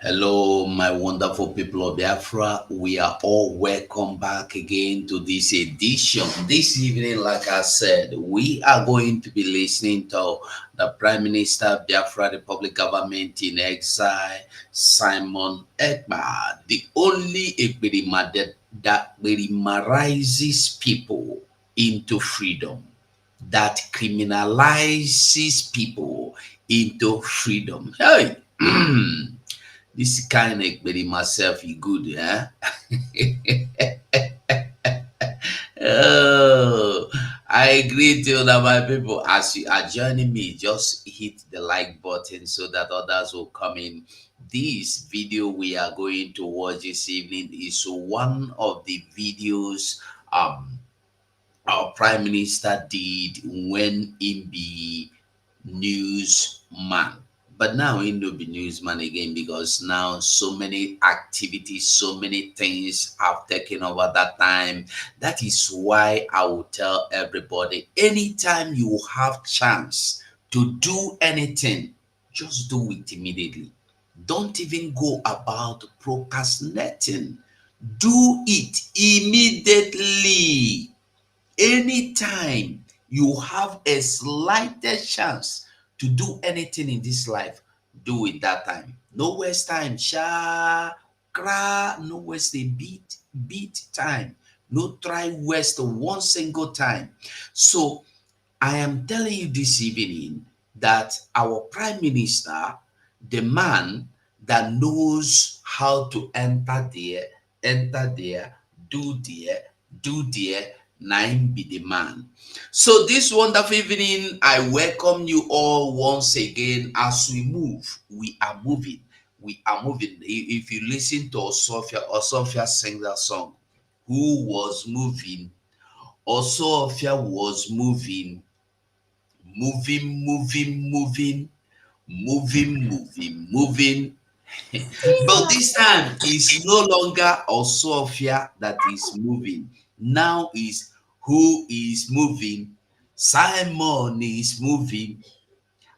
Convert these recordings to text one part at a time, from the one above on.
Hello, my wonderful people of Biafra. We are all welcome back again to this edition. This evening, like I said, we are going to be listening to the Prime Minister, Biafra Republic Government in Exile, Simon Ekpa, the only Ekperima that minimizes people into freedom, that criminalizes people into freedom. Hey! This kind of but myself is good, yeah. Oh, I agree to that, my people. As you are joining me, just hit the like button so that others will come in. This video we are going to watch this evening is one of the videos our prime minister did when in the newsman. But now he no be newsman again because now so many activities, so many things have taken over that time. That is why I will tell everybody anytime you have chance to do anything, just do it immediately. Don't even go about procrastinating. Do it immediately. Anytime you have a slightest chance to do anything in this life, do it that time. No waste time. Sha cra, no waste a beat time. No try waste one single time. So I am telling you this evening that our prime minister, the man that knows how to enter there, do there, do there, nine be the man. So this wonderful evening, I welcome you all once again as we move. We are moving. We are moving. If you listen to Osofia sing that song, who was moving? Osofia was moving, moving. But this time it's no longer Osofia that is moving. Now is who is moving. Simon is moving.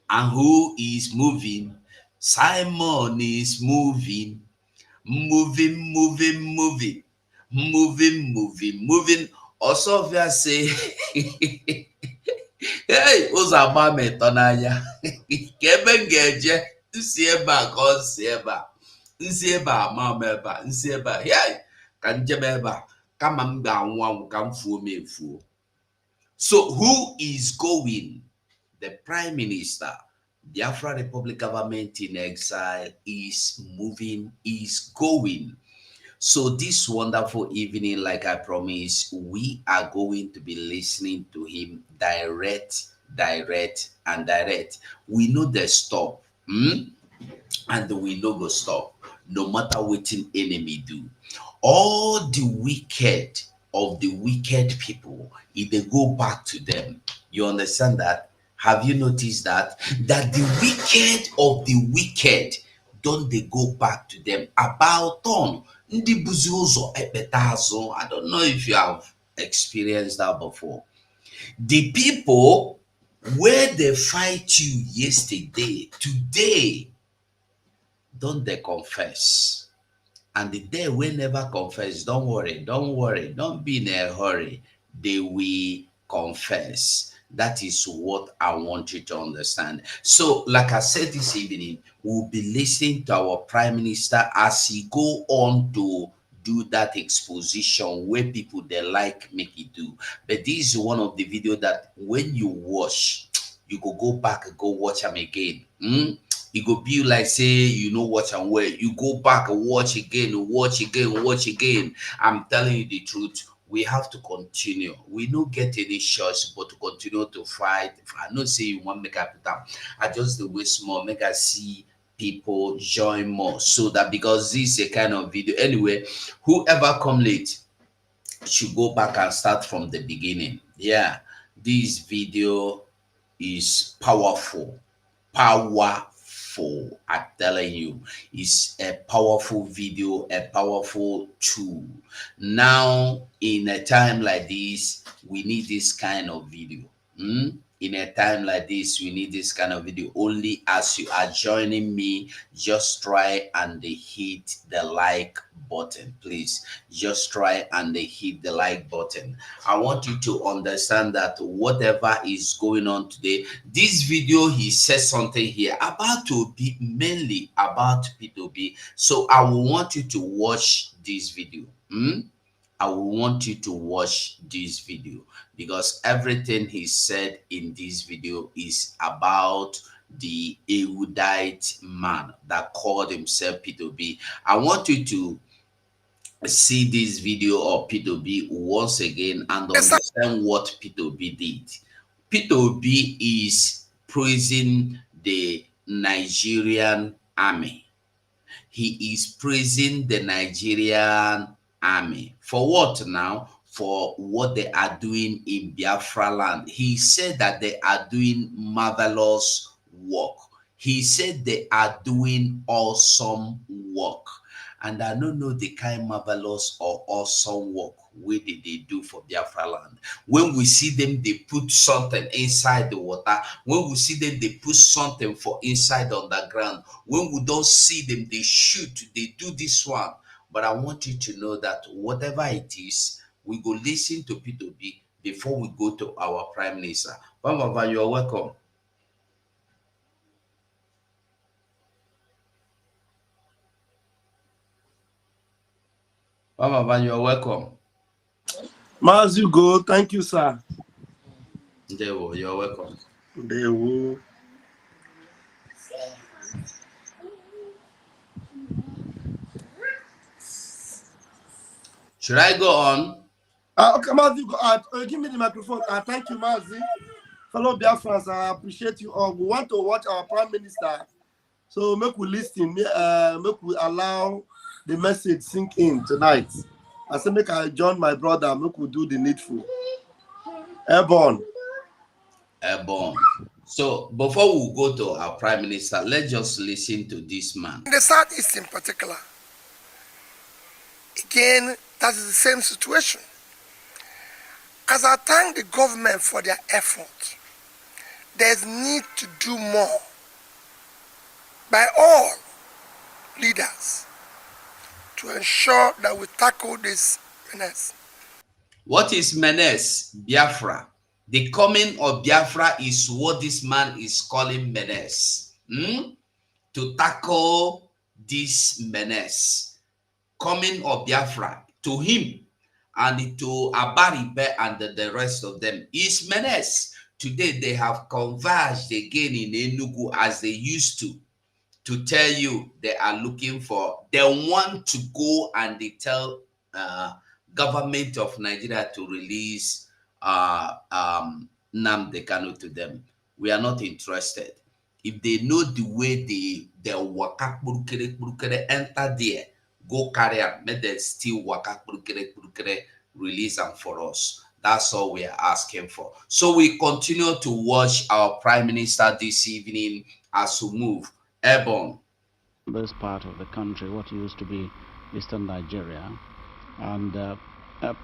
And who is moving? Simon is moving. Moving. Osofia say, hey, ụzọ agba m ịtọ n'anya ka ebe m ga-eje nsi ebe a ka ọ si ebe a nsi ebe a ma m ebe a nsi ebe a hey, ka njebe ebe a kama m ga-anwụ anwụ ka m fuo m efuo. So who is going? The Prime Minister, Biafra Republic Government in exile is moving, is going. So this wonderful evening, like I promised, we are going to be listening to him and direct. We know the stop, and we know go stop. No matter what an enemy do, all the wicked of the wicked people, if they go back to them, you understand that? Have you noticed that the wicked of the wicked don't they go back to them about on ndị buzi ụzọ ekpeta azụ? I don't know if you have experienced that before. The people where they fight you yesterday, today, don't they confess? And the day we never confess, don't worry, don't be in a hurry. They will confess. That is what I want you to understand. So, like I said this evening, we'll be listening to our Prime Minister as he go on to do that exposition where people they like make it do. But this is one of the video that when you watch, you go back and go watch them again. It go be like say you know what and where you go back and watch again. I'm telling you the truth. We have to continue. We don't get any choice but to continue to fight. I know say you want make up down. I just the waste more, make I see people join more. So that because this is a kind of video. Anyway, whoever come late should go back and start from the beginning. Yeah, this video is powerful. I'm telling you, it's a powerful video, a powerful tool. Now, in a time like this, we need this kind of video. in a time like this, we need this kind of video. Only as you are joining me, just try and hit the like button, please. Just try and hit the like button. I want you to understand that whatever is going on today, this video, he says something here about to be mainly about Peter Obi. So I will want you to watch this video. I will want you to watch this video because everything he said in this video is about the erudite man that called himself Peter Obi. I want you to see this video of Peter Obi once again and understand what Peter Obi did. Peter Obi is praising the Nigerian army. He is praising the Nigerian army. For what now? For what they are doing in Biafra land. He said that they are doing marvelous work. He said they are doing awesome work. And I don't know the kind marvelous or awesome work where did they do for Biafra land. When we see them, they put something inside the water. When we see them, they put something for inside underground. When we don't see them, they shoot, they do this one. But I want you to know that whatever it is, we go listen to Peter Obi before we go to our Prime Minister. Baba, you are welcome. Baba, you are welcome. Mas you go, thank you, sir. Dewo, you're welcome. Dewo. Should I go on? Okay, Mazi, give me the microphone. Thank you, Mazi. Fellow Biafrans, I appreciate you all. We want to watch our Prime Minister. So make we listen, make we allow the message sink in tonight. I say make I join my brother, make we do the needful. Airborne. Airborne. So before we go to our Prime Minister, let's just listen to this man. In the Southeast in particular, again, that is the same situation. As I thank the government for their effort, there's need to do more by all leaders to ensure that we tackle this menace. What is menace? Biafra. The coming of Biafra is what this man is calling menace. To tackle this menace. Coming of Biafra to him and to Abaribe and the rest of them is menace. Today they have converged again in Enugu as they used to tell you they are looking for, they want to go and they tell government of Nigeria to release Nnamdi Kanu to them. We are not interested. If they know the way they waka enter there, go carry out, make them still waka release them for us. That's all we are asking for. So we continue to watch our Prime Minister this evening as we move. Airborne. This part of the country, what used to be Eastern Nigeria, and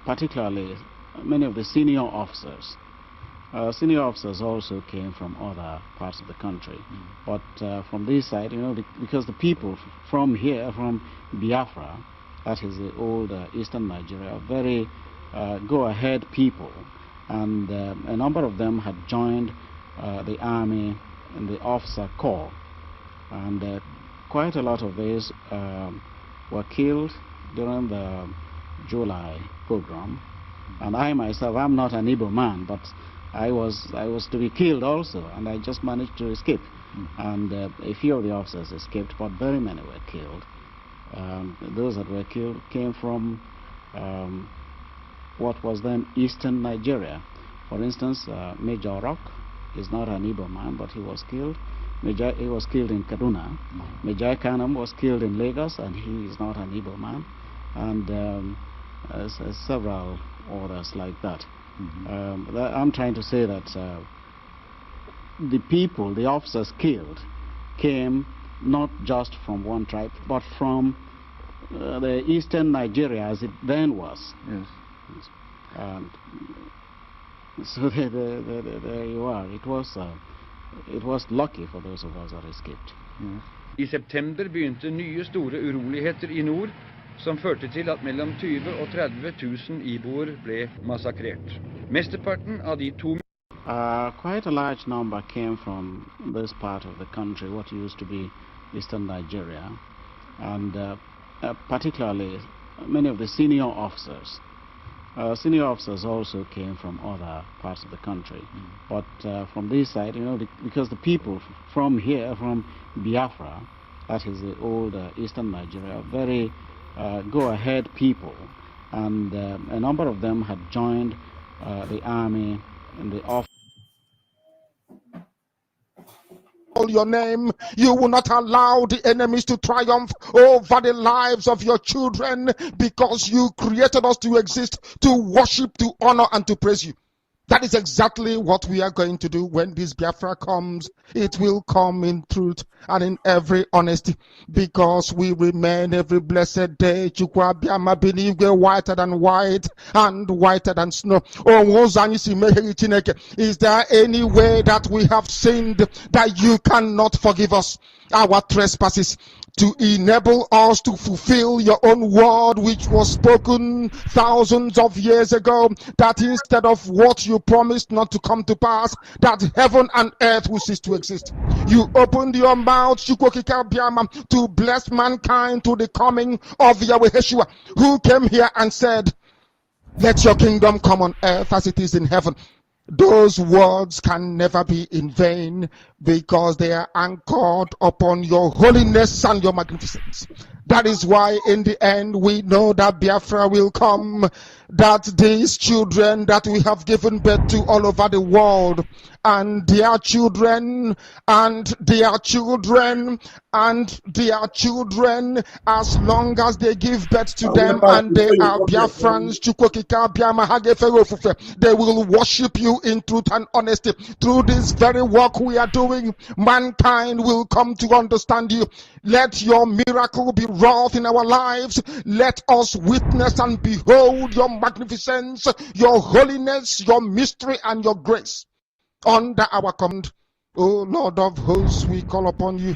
particularly many of the senior officers. Senior officers also came from other parts of the country, but from this side, you know, because the people from here, from Biafra, that is the old Eastern Nigeria, are very go-ahead people, and a number of them had joined the army in the officer corps, and quite a lot of these were killed during the July pogrom. And I myself, I'm not an Igbo man, but I was to be killed also, and I just managed to escape. And a few of the officers escaped, but very many were killed. Those that were killed came from what was then Eastern Nigeria. For instance, Major Rock is not an Igbo man, but he was killed. He was killed in Kaduna. Major Kanam was killed in Lagos, and he is not an Igbo man. And several others like that. I'm trying to say that the people, the officers killed, came not just from one tribe, but from the Eastern Nigeria as it then was. Yes. And So there you are. It was lucky for those of us that escaped. I september begynte nye store uroligheter I nord, som førte til at mellom 20 og 30 000 iboer ble massakrert. Mesteparten av de 2 Quite a large number came from this part of the country, what used to be eastern Nigeria, and particularly many of the senior officers. Senior officers also came from other parts of the country, but from this side, because the people from here, from Biafra, that is the old eastern Nigeria, very go-ahead people, and a number of them had joined the army in the off. Your name, you will not allow the enemies to triumph over the lives of your children, because you created us to exist, to worship, to honor, and to praise you. That is exactly what we are going to do when this Biafra comes. It will come in truth and in every honesty, because we remain every blessed day whiter than white and whiter than snow. Is there any way that we have sinned that you cannot forgive us our trespasses, to enable us to fulfill your own word, which was spoken thousands of years ago, that instead of what you promised not to come to pass, that heaven and earth will cease to exist? You opened your mouth to bless mankind to the coming of Yahweh Yeshua, who came here and said, let your kingdom come on earth as it is in heaven. Those words can never be in vain, because they are anchored upon your holiness and your magnificence. That is why in the end we know that Biafra will come, that these children that we have given birth to all over the world, and their children, and their children, and their children, as long as they give birth to them and they are Biafrans, they will worship you in truth and honesty. Through this very work we are doing, mankind will come to understand you. Let your miracle be wrought in our lives. Let us witness and behold your magnificence, your holiness, your mystery, and your grace under our command. O Lord of hosts, we call upon you.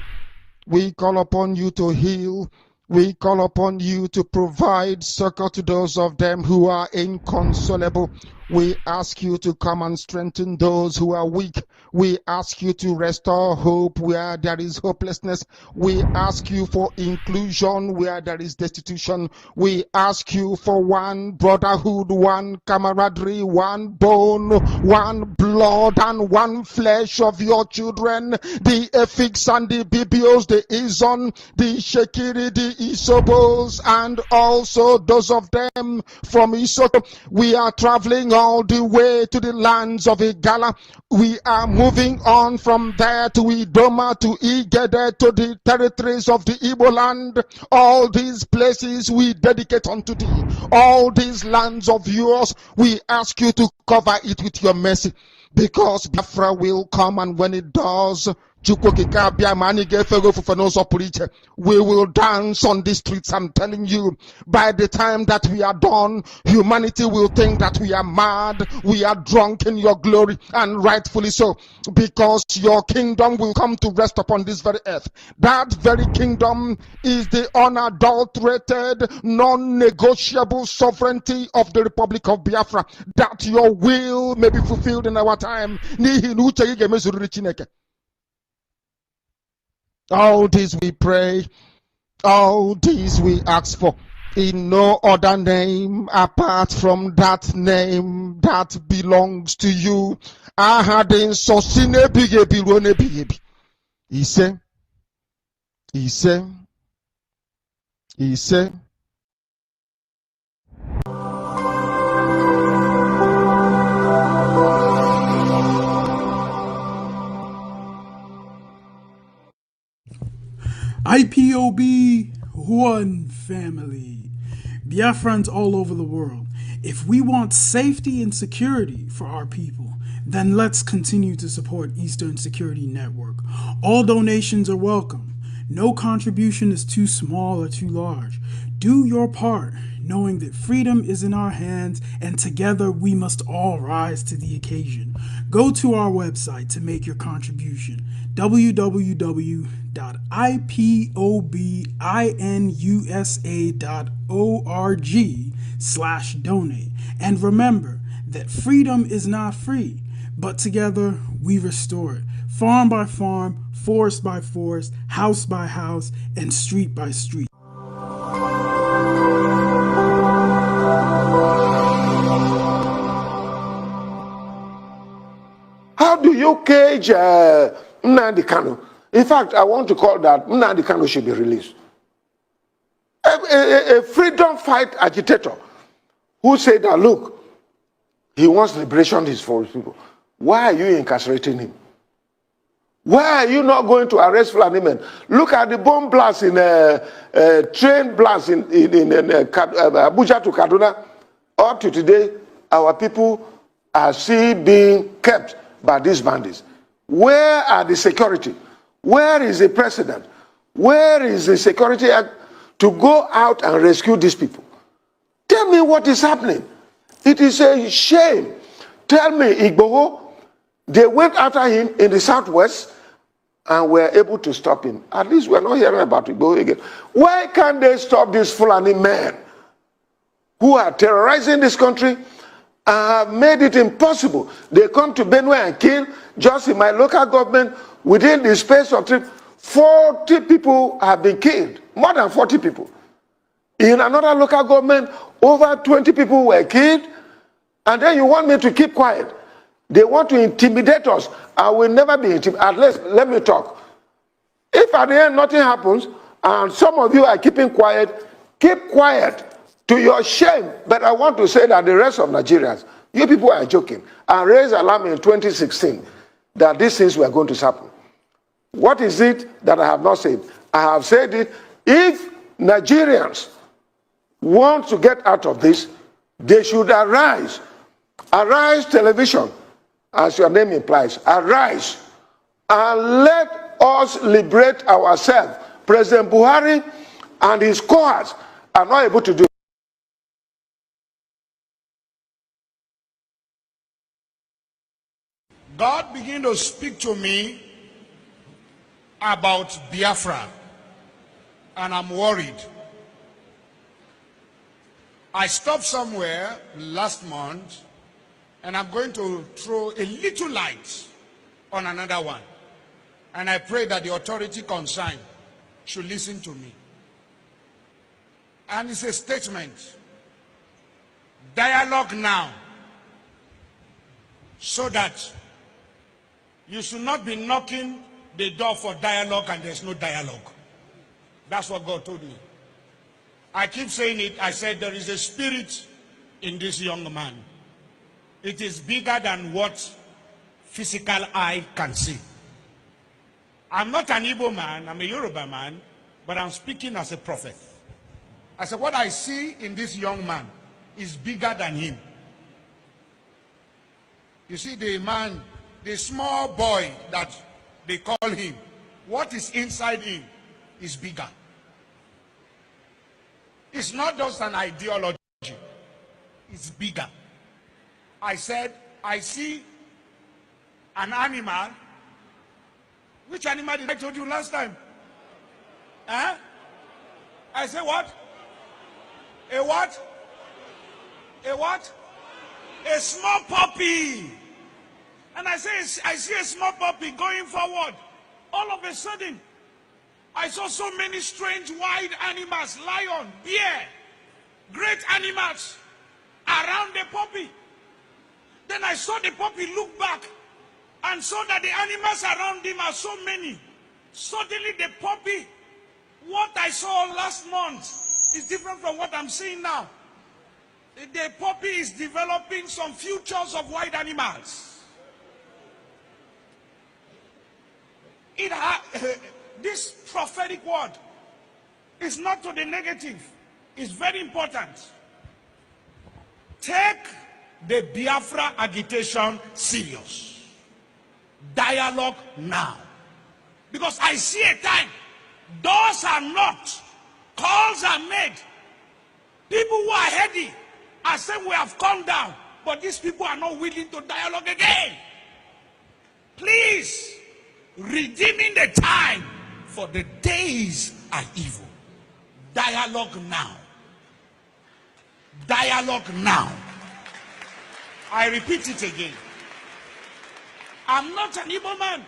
We call upon you to heal. We call upon you to provide succor to those of them who are inconsolable. We ask you to come and strengthen those who are weak. We ask you to restore hope where there is hopelessness. We ask you for inclusion where there is destitution. We ask you for one brotherhood, one camaraderie, one bone, one blood, and one flesh of your children. The Efiks and the Bibios, the Izon, the Shekiri, the Isobos, and also those of them from Isoko. We are traveling all the way to the lands of Igala. We are moving on from there to Idoma, to Igede, to the territories of the Igbo land. All these places we dedicate unto thee. All these lands of yours, we ask you to cover it with your mercy, because Biafra will come, and when it does, we will dance on the streets. I'm telling you, by the time that we are done, humanity will think that we are mad, we are drunk in your glory, and rightfully so, because your kingdom will come to rest upon this very earth. That very kingdom is the unadulterated, non-negotiable sovereignty of the Republic of Biafra, that your will may be fulfilled in our time. All this we pray, all this we ask for, in no other name apart from that name that belongs to you. Ahadin sosine bigebi rone bigebi. He said. IPOB, one family. Biafrans all over the world. If we want safety and security for our people, then let's continue to support Eastern Security Network. All donations are welcome. No contribution is too small or too large. Do your part, knowing that freedom is in our hands and together we must all rise to the occasion. Go to our website to make your contribution, www.ipobinUSA.org/donate. And remember that freedom is not free, but together we restore it, farm by farm, forest by forest, house by house, and street by street. How do you cage Nnamdi Kanu? In fact, I want to call that Nnamdi Kanu should be released. A freedom fight agitator who said that, look, he wants liberation for his people. Why are you incarcerating him? Why are you not going to arrest Fulani men? Look at the bomb blast in train blast in Abuja to Kaduna. Up to today, our people are still being kept by these bandits. Where are the security? Where is the president? Where is the security act to go out and rescue these people? Tell me what is happening. It is a shame. Tell me, Igboho, they went after him in the southwest and were able to stop him. At least we're not hearing about Igboho again. Why can't they stop these Fulani men who are terrorizing this country and have made it impossible? They come to Benue and kill. Just in my local government, within the space of 40 people have been killed. More than 40 people. In another local government, over 20 people were killed. And then you want me to keep quiet. They want to intimidate us. I will never be intimidated. At least, let me talk. If at the end nothing happens, and some of you are keeping quiet, keep quiet to your shame. But I want to say that the rest of Nigerians, you people are joking. I raised alarm in 2016 that these things were going to happen. What is it that I have not said? I have said it. If Nigerians want to get out of this, they should arise. Arise television, as your name implies. Arise and let us liberate ourselves. President Buhari and his cohorts are not able to do it. God began to speak to me about Biafra, and I'm worried. I stopped somewhere last month, and I'm going to throw a little light on another one. And I pray that the authority concerned should listen to me. And it's a statement. Dialogue now, so that you should not be knocking the door for dialogue and there's no dialogue. That's what God told me. I keep saying it. I said there is a spirit in this young man. It is bigger than what physical eye can see. I'm not an Igbo man, I'm a Yoruba man, but I'm speaking as a prophet. I said what I see in this young man is bigger than him. You see the man, the small boy that they call him, what is inside him is bigger. It's not just an ideology, it's bigger. I said, I see an animal. Which animal did I told you last time? Huh? I said what? A what? A what? A small puppy. And I say, I see a small puppy going forward. All of a sudden, I saw so many strange wild animals, lion, bear, great animals around the puppy. Then I saw the puppy look back and saw that the animals around him are so many. Suddenly the puppy, what I saw last month is different from what I'm seeing now. The puppy is developing some futures of wild animals. This prophetic word is not to the negative. It's very important. Take the Biafra agitation serious. Dialogue now. Because I see a time, doors are knocked, calls are made, People who are heady are saying we have come down, but these people are not willing to dialogue again. Please, redeeming the time, for the days are evil. Dialogue now. Dialogue now. I repeat it again. I'm not an evil man,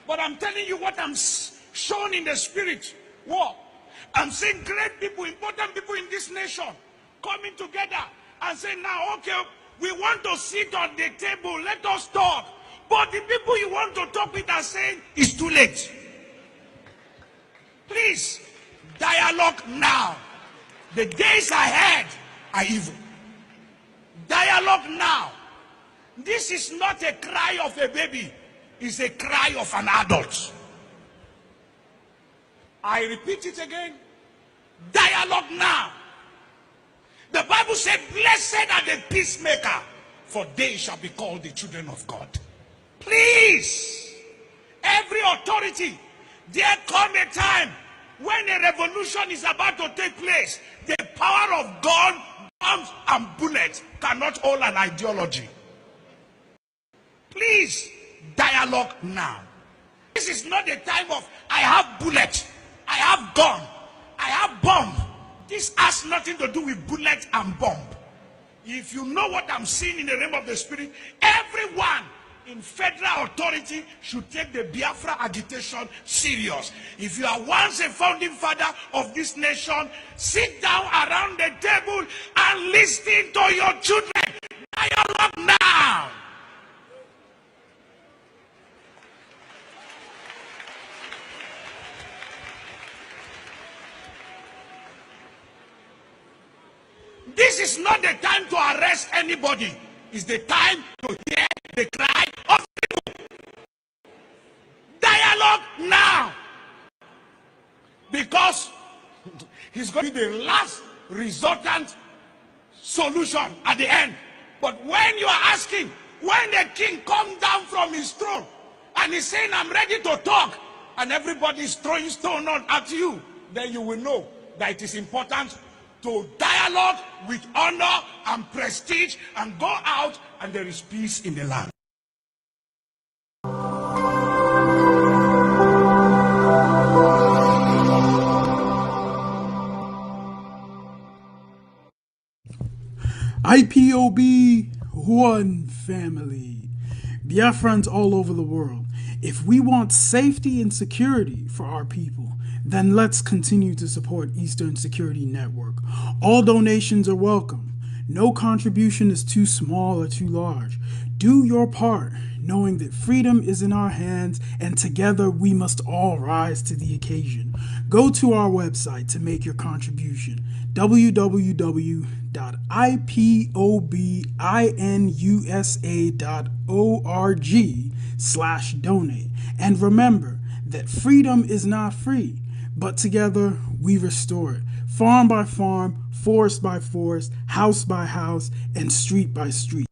but I'm telling you what I'm shown in the spirit. What? I'm seeing great people, important people in this nation coming together and saying, now, okay, we want to sit on the table, let us talk. But the people you want to talk with are saying, it's too late. Please, dialogue now. The days ahead are evil. Dialogue now. This is not a cry of a baby. It's a cry of an adult. I repeat it again. Dialogue now. The Bible said, blessed are the peacemaker, for they shall be called the children of God. Please, every authority, there come a time when a revolution is about to take place. The power of God, bombs and bullets cannot hold an ideology. Please, dialogue now. This is not the time of, I have bullet, I have gun, I have bomb. This has nothing to do with bullet and bomb. If you know what I'm seeing in the realm of the spirit, everyone in federal authority should take the Biafra agitation serious. If you are once a founding father of this nation, sit down around the table and listen to your children. Dialogue now. This is not the time to arrest anybody. It's the time to hear the cry of people. Dialogue now. Because he's going to be the last resultant solution at the end. But when you are asking, when the king comes down from his throne and he's saying, I'm ready to talk, and everybody is throwing stone at you, then you will know that it is important to dialogue with honor and prestige and go out, and there is peace in the land. IPOB, one family. Biafrans all over the world. If we want safety and security for our people, then let's continue to support Eastern Security Network. All donations are welcome. No contribution is too small or too large. Do your part, knowing that freedom is in our hands, and together we must all rise to the occasion. Go to our website to make your contribution, www.ipobinUSA.org/donate. And remember that freedom is not free, but together we restore it, farm by farm, forest by forest, house by house, and street by street.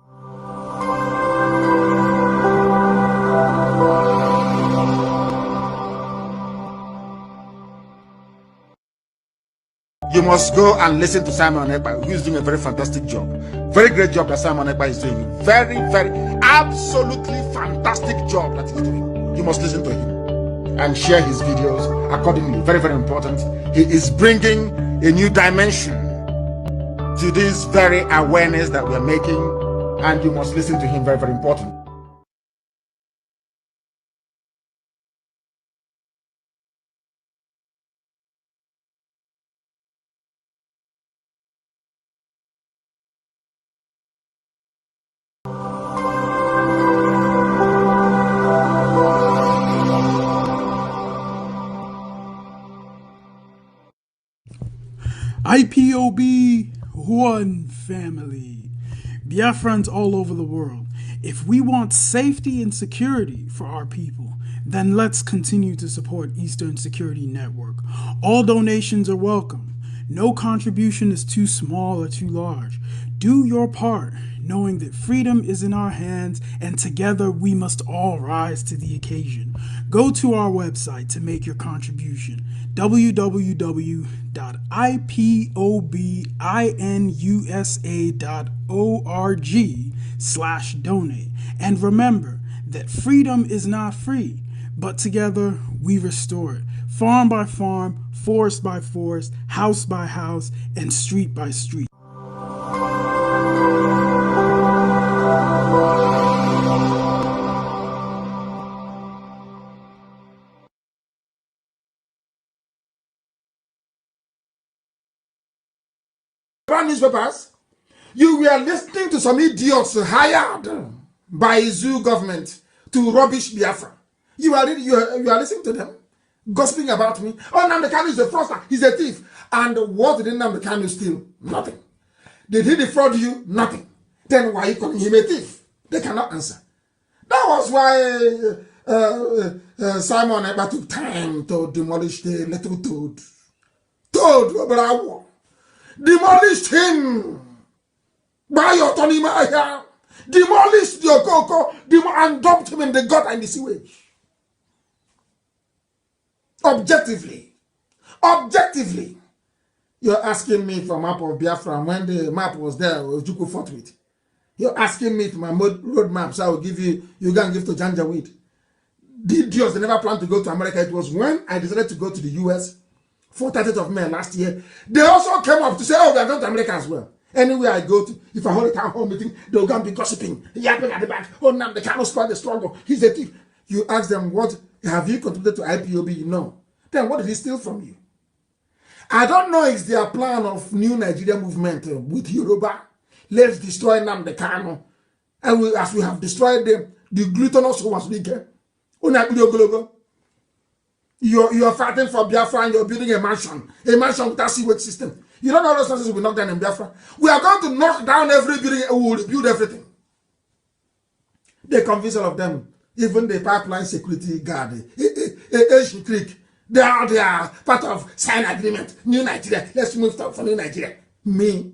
You must go and listen to Simon Ekpa, who is doing a very fantastic job. Very great job that Simon Ekpa is doing. Very, very, absolutely fantastic job that he's doing. You must listen to him and share his videos accordingly. Very, very important. He is bringing a new dimension to this very awareness that we're making, and you must listen to him. Very, very important. IPOB, one family. Biafrans all over the world. If we want safety and security for our people, then let's continue to support Eastern Security Network. All donations are welcome. No contribution is too small or too large. Do your part, knowing that freedom is in our hands, and together we must all rise to the occasion. Go to our website to make your contribution, www.ipobinUSA.org/donate. And remember that freedom is not free, but together we restore it. Farm by farm, forest by forest, house by house, and street by street. Newspapers, you were listening to some idiots hired by zoo government to rubbish Biafra. You are listening to them, gossiping about me. Oh, Nnamdi Kanu is a fraudster, he's a thief. And what did Nnamdi Kanu steal? Nothing. Did he defraud you? Nothing. Then why are you calling him a thief? They cannot answer. That was why Simon Ekpa took time to demolish the little toad. Bravo. Demolished him by your Tony Maya. Demolished your Coco and dumped him in the gutter and the sewage. Objectively, you're asking me for a map of Biafra when the map was there, Juku fought with. You're asking me for my road map, so I will give you, you can give to Janjaweed. The idiots, they never planned to go to America. It was when I decided to go to the US for 30th of May last year. They also came up to say, oh, we are going to America as well. Anywhere I go to, if I hold a town hall meeting, they'll go and be gossiping, yapping at the back. Oh, now they cannot spoil the struggle. He's a thief. You ask them, what have you contributed to IPOB? No. Then what did he steal from you? I don't know if it's their plan of new Nigeria movement with Yoruba. Let's destroy Nnamdi Kanu. And as we have destroyed them, the glutinous was weaker. You're fighting for Biafra and you're building a mansion without sewage system. You don't know those nonsense we knock down in Biafra. We are going to knock down every building and we will rebuild everything. They convince all of them, even the pipeline security guard, Asian Creek, they are part of sign agreement, New Nigeria. Let's move for New Nigeria. Me,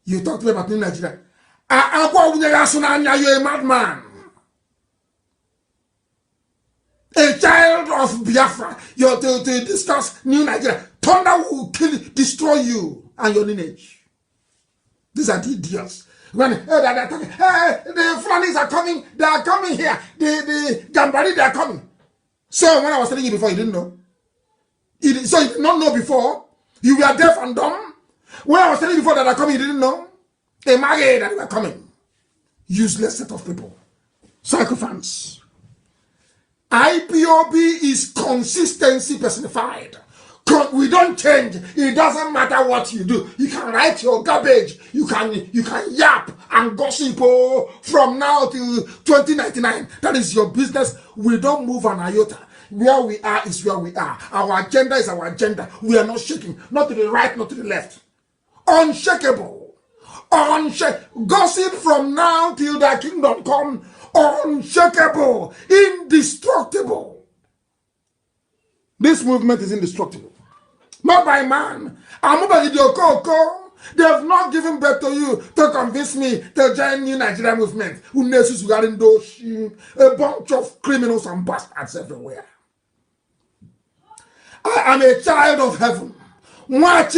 you talk to me about New Nigeria. You're a madman. A child of Biafra, you're to discuss New Nigeria. Thunder will kill, destroy you and your lineage. These are the idiots. When the Fulanis are coming, they are coming here. The Gambari, they are coming. So when I was telling you before, you didn't know. So you did not know before. You were deaf and dumb. When I was telling you before that they are coming, you didn't know. They married that they were coming. Useless set of people. Psychophants. IPOB is consistency personified. We don't change. It doesn't matter what you do. You can write your garbage. You can yap and gossip from now till 2099. That is your business. We don't move an iota. Where we are is where we are. Our agenda is our agenda. We are not shaking. Not to the right, not to the left. Unshakable. Gossip from now till the kingdom come. Unshakable. Indestructible. This movement is indestructible. Not by man. They have not given birth to you to convince me to join New Nigeria movement. A bunch of criminals and bastards everywhere. I am a child of heaven. I'm a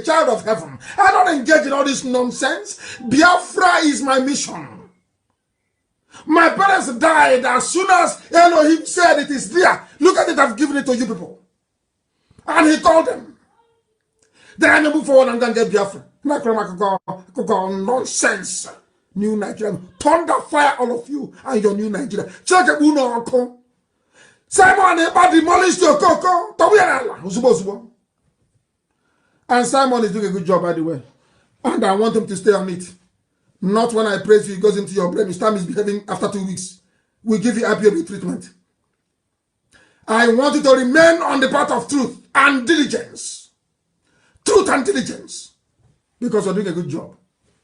child of heaven. I don't engage in all this nonsense. Biafra is my mission. My parents died as soon as Elohim said it is there. Look at it, I've given it to you people. And he told them. Then I move forward and then get Biafra. Nonsense. New Nigeria. Thunder fire all of you and your new Nigeria. Check it, Uno. Simon Ekpa demolished your coco. And Simon is doing a good job, by the way. And I want him to stay on it. Not when I praise you, it goes into your brain. You start misbehaving after 2 weeks. We give you IPOB treatment. I want you to remain on the path of truth and diligence. Truth and diligence. Because you're doing a good job.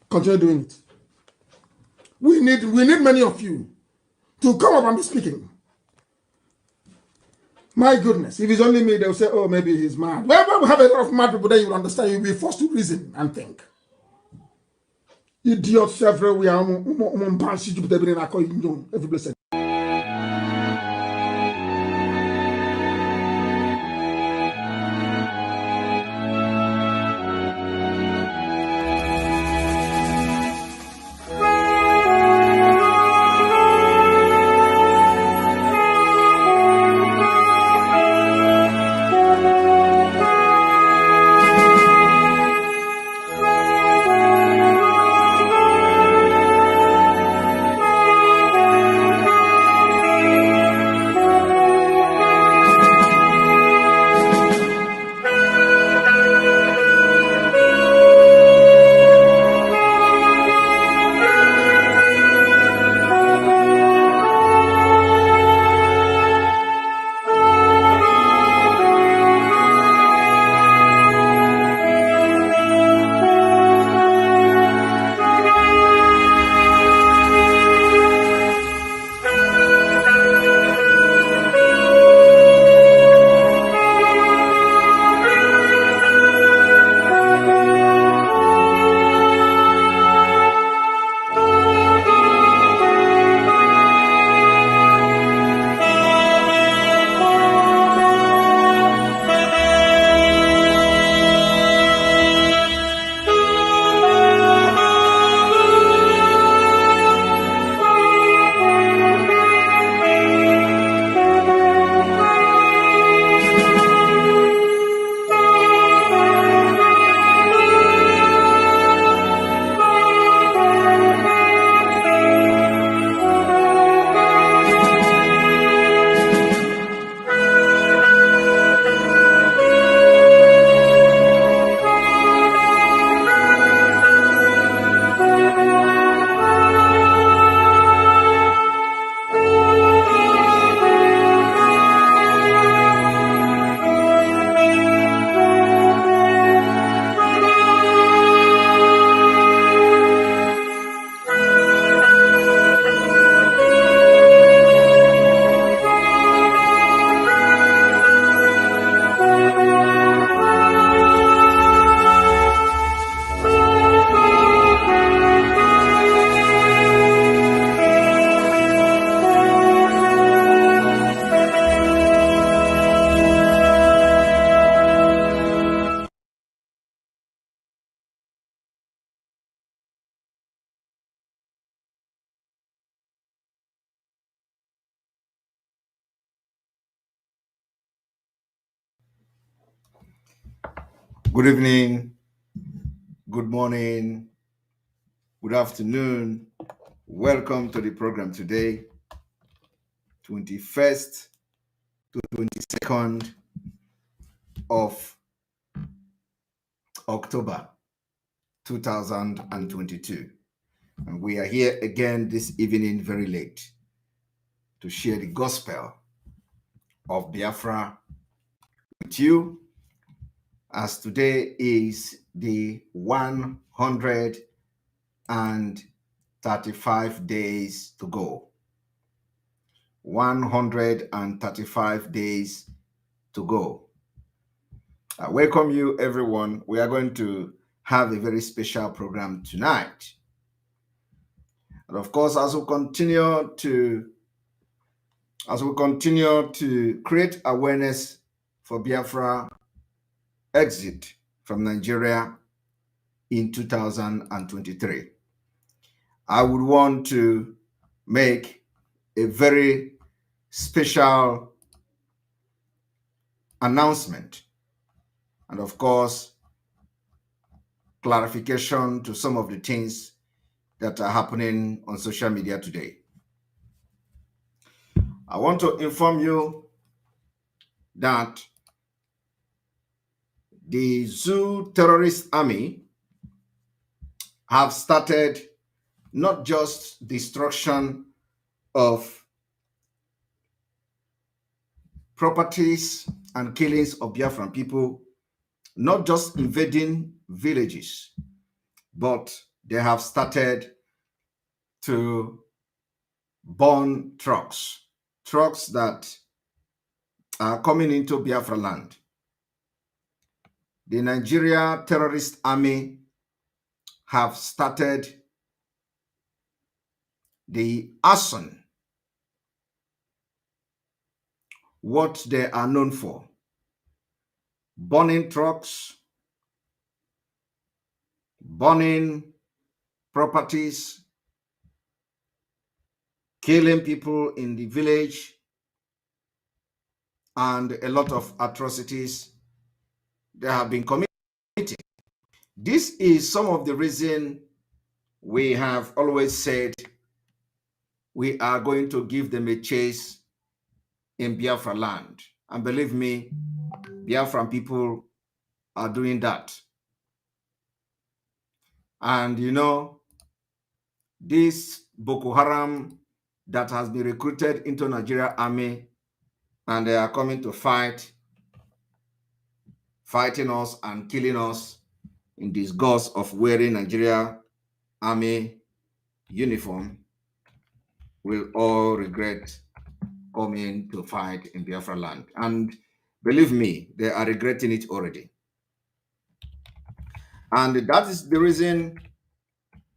Continue doing it. We need many of you to come up and be speaking. My goodness, if it's only me, they'll say, oh, maybe he's mad. Well, we have a lot of mad people, then you'll understand. You'll be forced to reason and think. Idiots everywhere. Every blessed. Good evening, good morning, good afternoon. Welcome to the program today, 21st to 22nd of October 2022. And we are here again this evening very late to share the gospel of Biafra with you, as today is the 135 days to go. 135 days to go. I welcome you, everyone. We are going to have a very special program tonight. And of course, as we continue to create awareness for Biafra exit from Nigeria in 2023, I would want to make a very special announcement, and of course, clarification to some of the things that are happening on social media today. I want to inform you that the Zoo terrorist army have started not just destruction of properties and killings of Biafran people, not just invading villages, but they have started to burn trucks that are coming into Biafra land. The Nigeria terrorist army have started the arson, what they are known for: burning trucks, burning properties, killing people in the village, and a lot of atrocities they have been committing. This is some of the reason we have always said we are going to give them a chase in Biafra land. And believe me, Biafran people are doing that. And you know, this Boko Haram that has been recruited into Nigeria army, and they are coming to fighting us and killing us in disgust of wearing Nigeria army uniform, will all regret coming to fight in Biafra land. And believe me, they are regretting it already. And that is the reason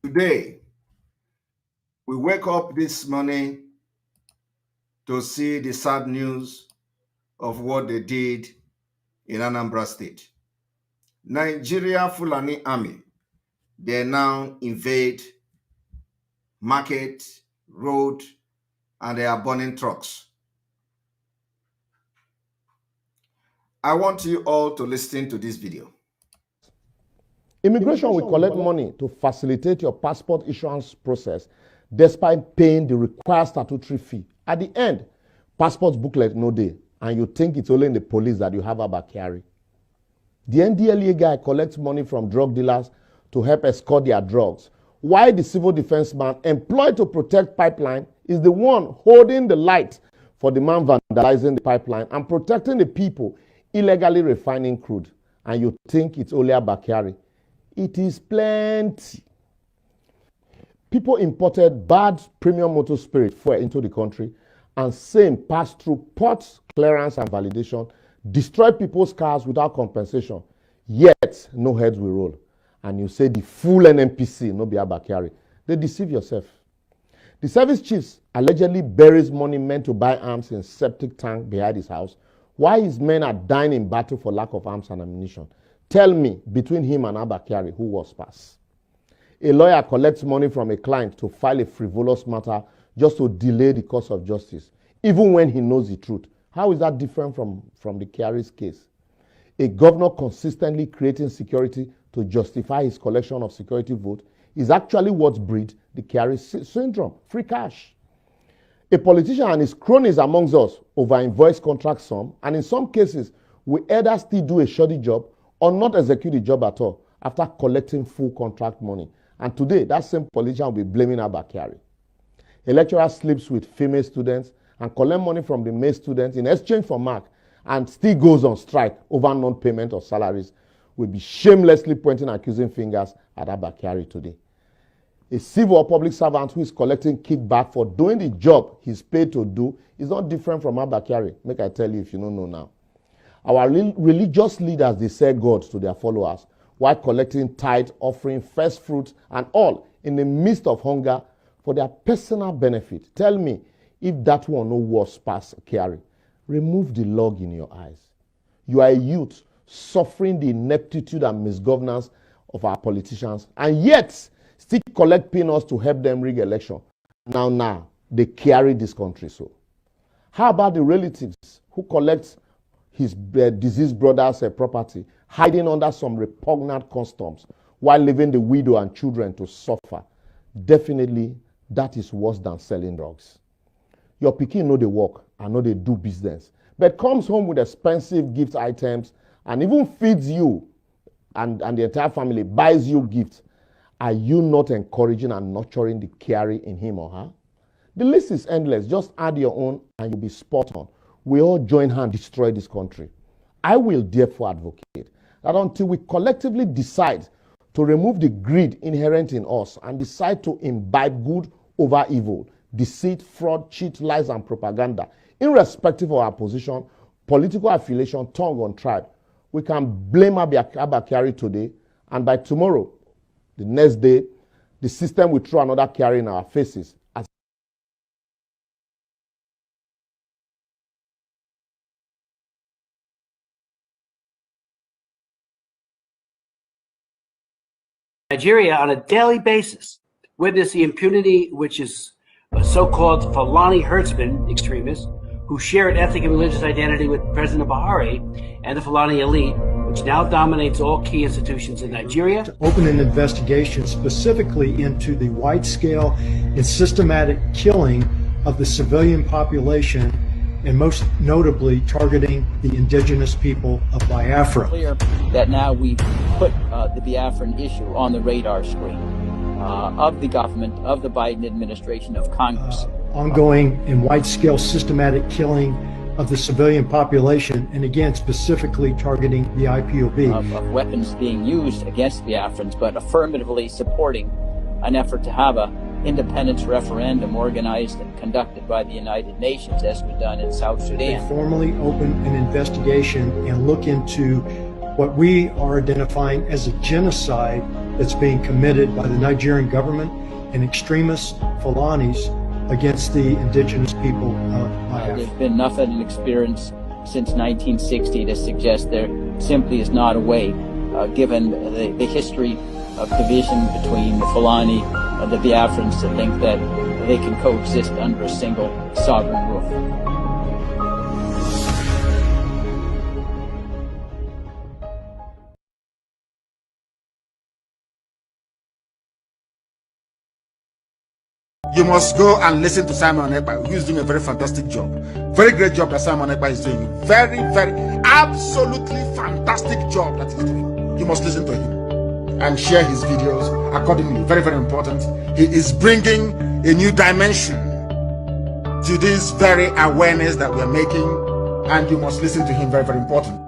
today we wake up this morning to see the sad news of what they did in Anambra State. Nigeria Fulani Army, they now invade market, road, and they are burning trucks. I want you all to listen to this video. Immigration will collect money to facilitate your passport issuance process despite paying the required statutory fee. At the end, passport booklet no day, and you think it's only in the police that you have about carry. The NDLEA guy collects money from drug dealers to help escort their drugs, while the civil defense man employed to protect pipeline is the one holding the light for the man vandalizing the pipeline and protecting the people illegally refining crude. And you think it's only about carry. It is plenty. People imported bad premium motor spirit fuel into the country, and same passed through ports, clearance and validation, destroy people's cars without compensation. Yet, no heads will roll. And you say the full NNPC, no be Abakari. They deceive yourself. The service chiefs allegedly buries money meant to buy arms in septic tank behind his house, while his men are dying in battle for lack of arms and ammunition. Tell me, between him and Abakari, who was pass? A lawyer collects money from a client to file a frivolous matter just to delay the course of justice, even when he knows the truth. How is that different from the Kiari's case? a governor consistently creating security to justify his collection of security vote is actually what breeds the Kyari syndrome, free cash. A politician and his cronies amongst us over-invoice contract sum, and in some cases, we either still do a shoddy job or not execute the job at all after collecting full contract money. And today, that same politician will be blaming Abba Kyari. A lecturer sleeps with female students and collects money from the male students in exchange for mark and still goes on strike over non-payment of salaries will be shamelessly pointing accusing fingers at Abba Kyari today. A civil or public servant who is collecting kickback for doing the job he's paid to do is not different from Abba Kyari. Make I tell you if you don't know now. Our religious leaders, they sell God to their followers while collecting tithe, offering, first fruits, and all in the midst of hunger for their personal benefit. Tell me if that one no worse past Kyari. Remove the log in your eyes. You are a youth suffering the ineptitude and misgovernance of our politicians, and yet still collect peanuts to help them rig election. Now, they carry this country so. How about the relatives who collect his deceased brother's property, hiding under some repugnant customs while leaving the widow and children to suffer? Definitely, that is worse than selling drugs. Your pikin know they work and know they do business, but comes home with expensive gift items and even feeds you and the entire family, buys you gifts. Are you not encouraging and nurturing the Kyari in him or her? The list is endless. Just add your own and you'll be spot on. We all join hands to destroy this country. I will therefore advocate that until we collectively decide to remove the greed inherent in us and decide to imbibe good over evil, deceit, fraud, cheat, lies, and propaganda, irrespective of our position, political affiliation, tongue, or tribe, we can blame Abba Kyari today, and by tomorrow, the next day, the system will throw another Kyari in our faces. Nigeria, on a daily basis, witness the impunity which is so-called Fulani herdsmen extremists who share an ethnic and religious identity with President Buhari and the Fulani elite, which now dominates all key institutions in Nigeria. To open an investigation specifically into the wide-scale and systematic killing of the civilian population, and most notably targeting the indigenous people of Biafra. Clear that now we've put the Biafran issue on the radar screen of the government, of the Biden administration, of Congress. Ongoing and wide-scale systematic killing of the civilian population, and again specifically targeting the IPOB. Of weapons being used against Biafrans, but affirmatively supporting an effort to have a independence referendum organized and conducted by the United Nations, as we've done in South Sudan. They formally open an investigation and look into what we are identifying as a genocide that's being committed by the Nigerian government and extremist Fulanis against the indigenous people of Biafra. There's been nothing in experience since 1960 to suggest there simply is not a way, given the history of division between the Fulani and the Biafrans, to think that they can coexist under a single sovereign roof. You must go and listen to Simon Ekpa, who is doing a very fantastic job. Very great job that Simon Ekpa is doing. Very, absolutely fantastic job that he's doing. You must listen to him and share his videos accordingly. Very, very important. He is bringing a new dimension to this very awareness that we're making, and you must listen to him. Very, very important.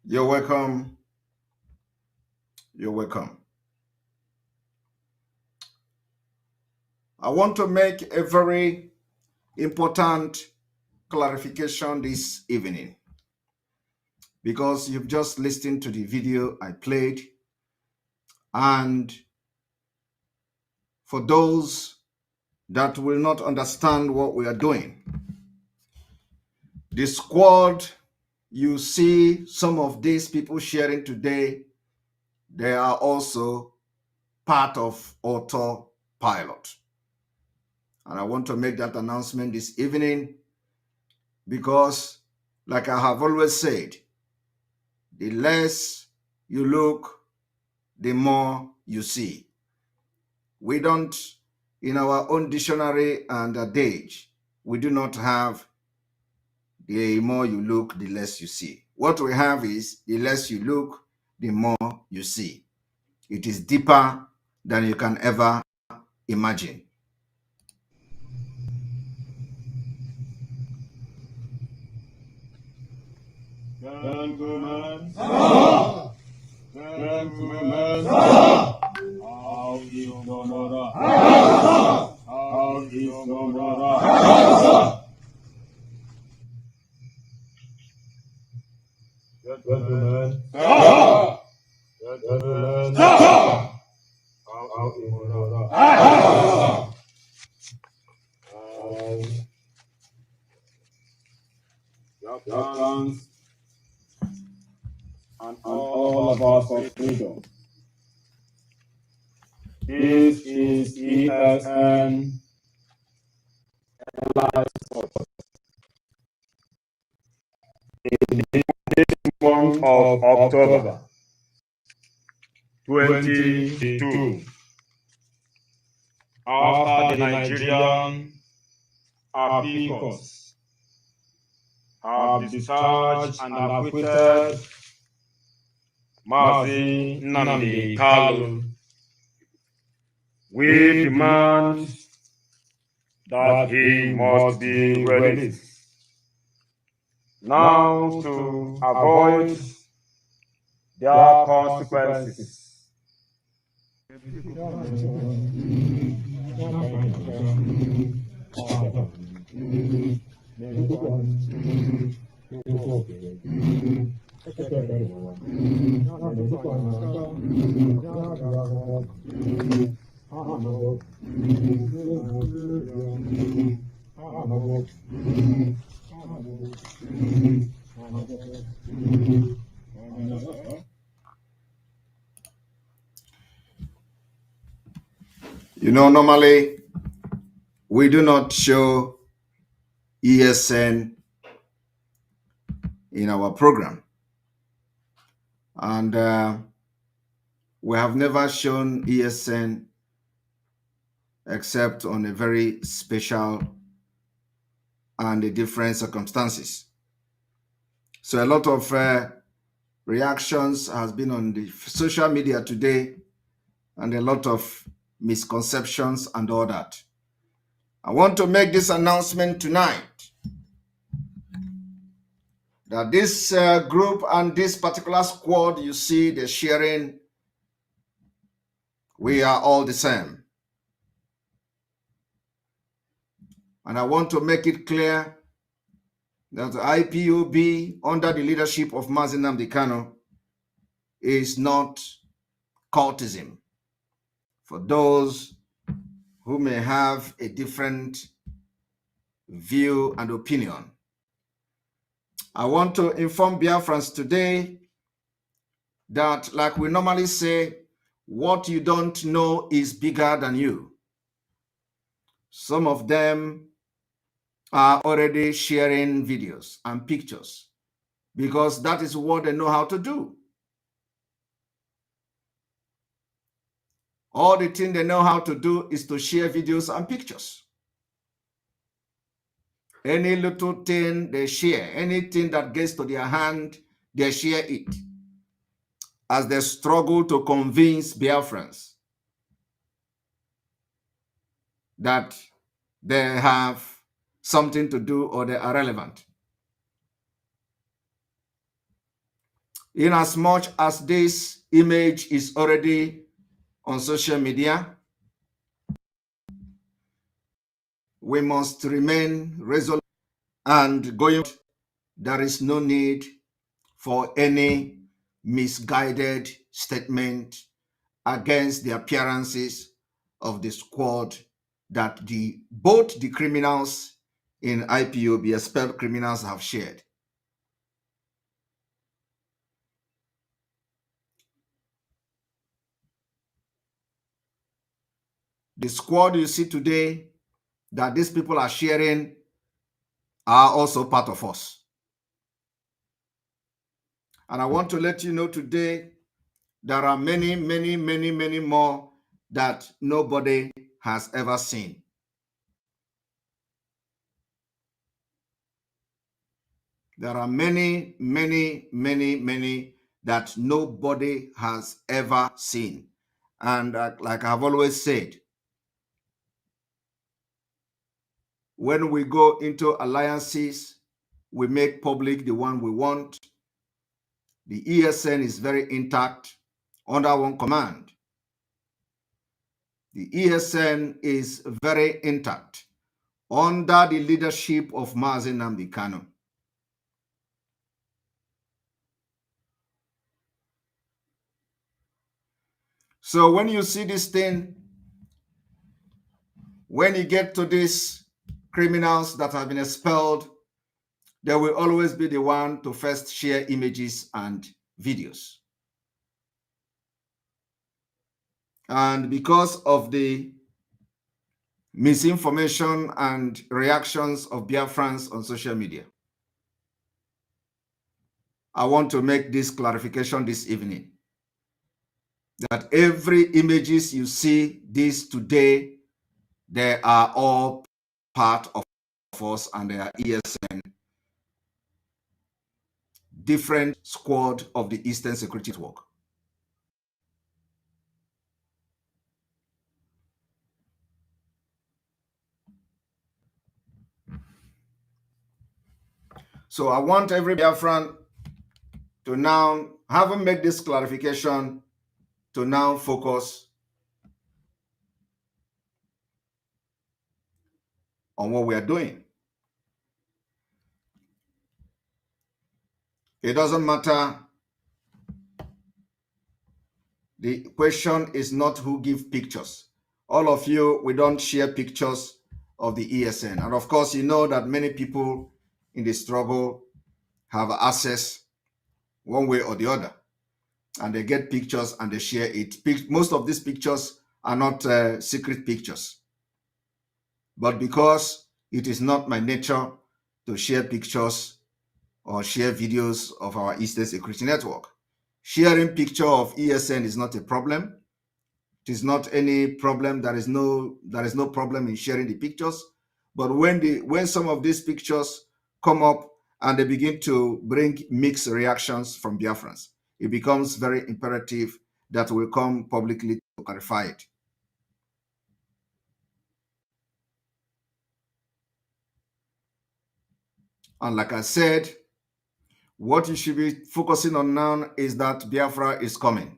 You're welcome. You're welcome. I want to make a very important clarification this evening, because you've just listened to the video I played, and for those that will not understand what we are doing, the squad you see some of these people sharing today, they are also part of autopilot. And I want to make that announcement this evening because, like I have always said, the less you look, the more you see. We don't, in our own dictionary and adage, we do not have the more you look, the less you see. What we have is the less you look, the more you see. It is deeper than you can ever imagine. Gentlemen, gentlemen, how is your brother? How is your brother? Gentlemen, gentlemen, how is your brother? Biafrans and all of us of freedom. This is ESN Live Sport. In this month of October 2022, after the Nigerian Apicos have discharged and acquitted Mazi Nnamdi Kalu, we demand that he must be released. Now, to avoid their consequences, you know, normally we do not show ESN in our program. And we have never shown ESN except on a very special and different circumstances. So a lot of reactions has been on the social media today and a lot of misconceptions and all that. I want to make this announcement tonight that this group and this particular squad you see they're sharing, we are all the same. And I want to make it clear that the IPOB under the leadership of Mazi Nnamdi Kanu is not cultism. For those who may have a different view and opinion, I want to inform Biafrans today that, like we normally say, what you don't know is bigger than you. Some of them are already sharing videos and pictures because that is what they know how to do. All the thing they know how to do is to share videos and pictures. Any little thing they share, anything that gets to their hand, they share it as they struggle to convince Biafrans that they have something to do or they are relevant. Inasmuch as this image is already on social media, we must remain resolute and going. There is no need for any misguided statement against the appearances of the squad that both the criminals in IPOB, expelled criminals, have shared. The squad you see today that these people are sharing are also part of us. And I want to let you know today, there are many, many, many, many more that nobody has ever seen. There are many, many, many, many that nobody has ever seen. And like I've always said, when we go into alliances, we make public the one we want. The ESN is very intact under one command. The ESN is very intact under the leadership of Mazi Nnamdi Kanu. So when you see this thing, when you get to these criminals that have been expelled, they will always be the one to first share images and videos. And because of the misinformation and reactions of Biafrans on social media, I want to make this clarification this evening, that every images you see this today, they are all part of us and they are ESN, different squad of the Eastern Security Network. So I want every Biafran to now, having made this clarification, to now focus on what we are doing. It doesn't matter. The question is not who gives pictures. All of you, we don't share pictures of the ESN. And of course, you know that many people in the struggle have access one way or the other. And they get pictures and they share it. Most of these pictures are not secret pictures. But because it is not my nature to share pictures or share videos of our Eastern Security Network, sharing picture of ESN is not a problem. It is not any problem. There is no problem in sharing the pictures. But when some of these pictures come up and they begin to bring mixed reactions from Biafrans, it becomes very imperative that we come publicly to clarify it. And like I said, what you should be focusing on now is that Biafra is coming.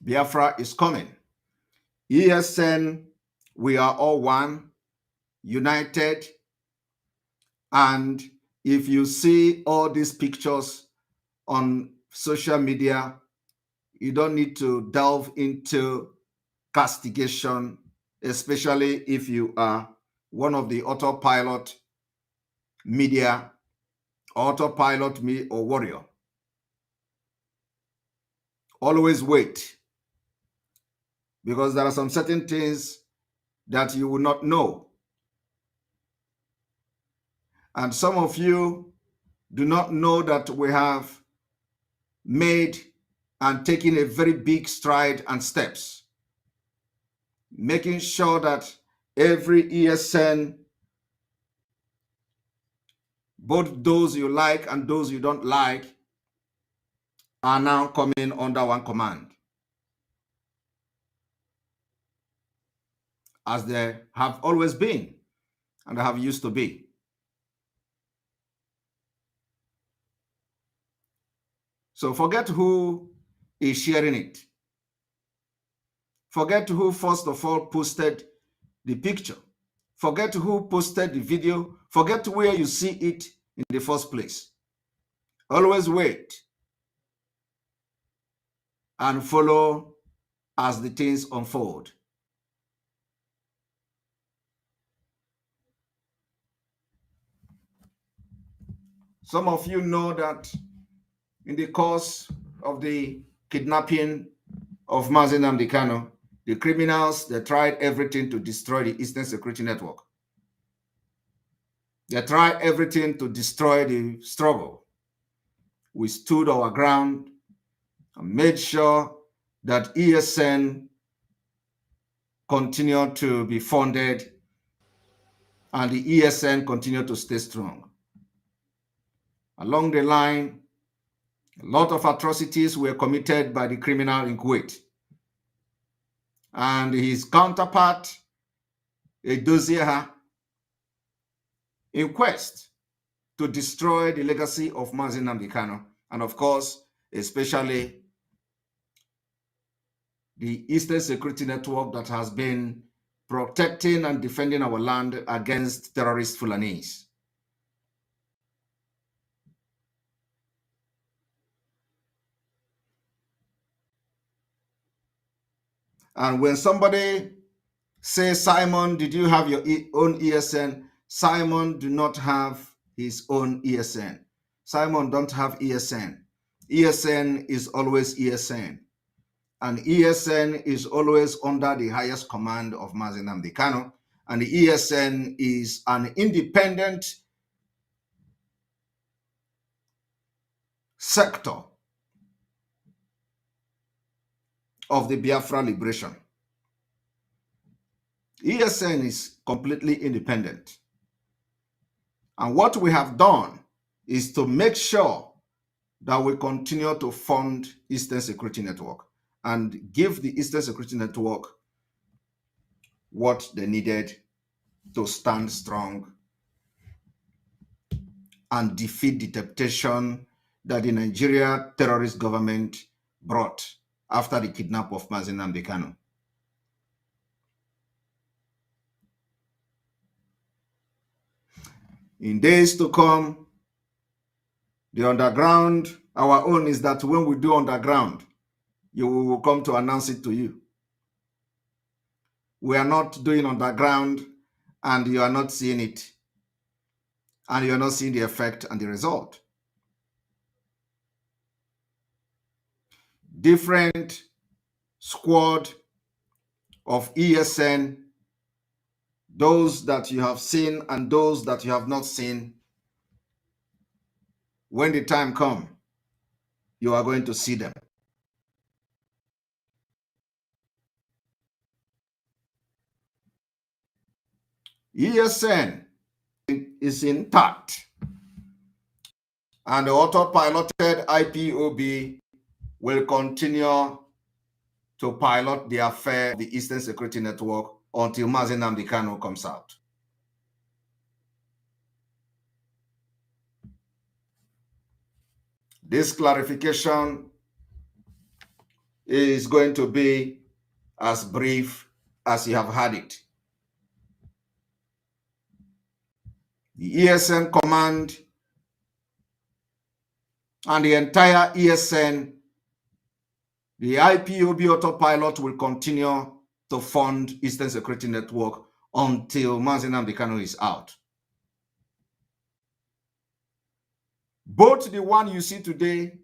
Biafra is coming. ESN, we are all one, united. And if you see all these pictures on social media, you don't need to delve into castigation, especially if you are one of the autopilot media, autopilot me or warrior. Always wait, because there are some certain things that you will not know. And some of you do not know that we have made and taken a very big stride and steps, making sure that every ESN, both those you like and those you don't like, are now coming under one command, as they have always been and have used to be. So forget who is sharing it. Forget who first of all posted the picture. Forget who posted the video. Forget where you see it in the first place. Always wait and follow as the things unfold. Some of you know that in the course of the kidnapping of Mazi Nnamdi Kanu, the criminals, they tried everything to destroy the Eastern Security Network. They tried everything to destroy the struggle. We stood our ground and made sure that ESN continued to be funded and the ESN continued to stay strong. Along the line, a lot of atrocities were committed by the criminal in Kuwait. And his counterpart, Edozier, in quest to destroy the legacy of Mazi Nnamdi Kanu, and of course, especially the Eastern Security Network that has been protecting and defending our land against terrorist Fulanis. And when somebody says, Simon, did you have your own ESN? Simon do not have his own ESN. Simon don't have ESN. ESN is always ESN. And ESN is always under the highest command of Mazi Nnamdi Kanu. And the ESN is an independent sector of the Biafra liberation. ESN is completely independent. And what we have done is to make sure that we continue to fund Eastern Security Network and give the Eastern Security Network what they needed to stand strong and defeat the temptation that the Nigeria terrorist government brought after the kidnap of Mazi Nnamdi Kanu. In days to come, the underground, our own is that when we do underground, you will come to announce it to you. We are not doing underground and you are not seeing it. And you are not seeing the effect and the result. Different squad of ESN, those that you have seen and those that you have not seen. When the time comes, you are going to see them. ESN is intact, and the autopiloted IPOB will continue to pilot the affair of the Eastern Security Network until Mazi Nnamdi Kanu comes out. This clarification is going to be as brief as you have had it. The ESN command and the entire ESN, the IPOB autopilot will continue to fund Eastern Security Network until Mazi Nnamdi Kanu is out. Both the one you see today,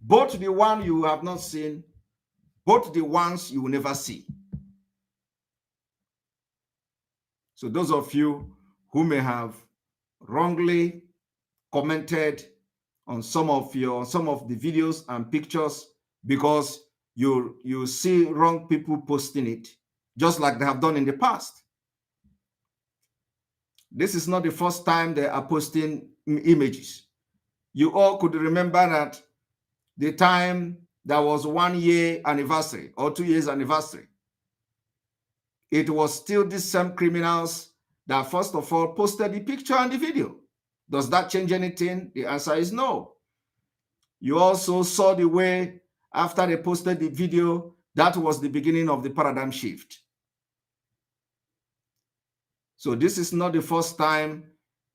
both the one you have not seen, both the ones you will never see. So those of you who may have wrongly commented on some of the videos and pictures because you see wrong people posting it, just like they have done in the past. This is not the first time they are posting images. You all could remember that the time there was 1 year anniversary or 2 years anniversary, it was still these same criminals that first of all posted the picture and the video. Does that change anything? The answer is no. You also saw the way after they posted the video, that was the beginning of the paradigm shift. So this is not the first time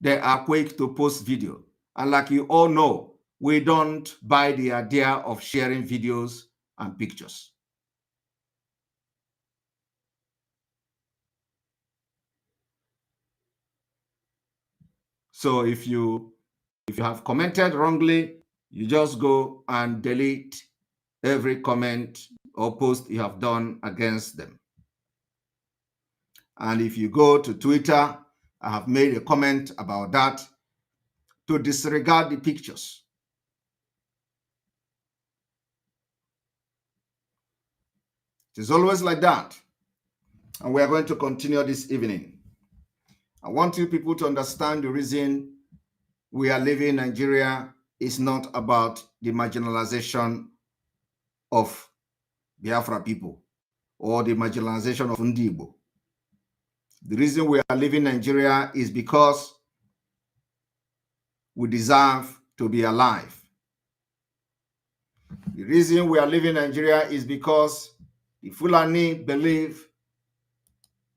they are quick to post video. And like you all know, we don't buy the idea of sharing videos and pictures. So if you have commented wrongly, You just go and delete every comment or post you have done against them. And if you go to Twitter, I have made a comment about that, to disregard the pictures. It is always like that. And we are going to continue this evening. I want you people to understand the reason we are living in Nigeria is not about the marginalization of Biafra people or the marginalization of Ndibo. The reason we are living in Nigeria is because we deserve to be alive. The reason we are living in Nigeria is because the Fulani believe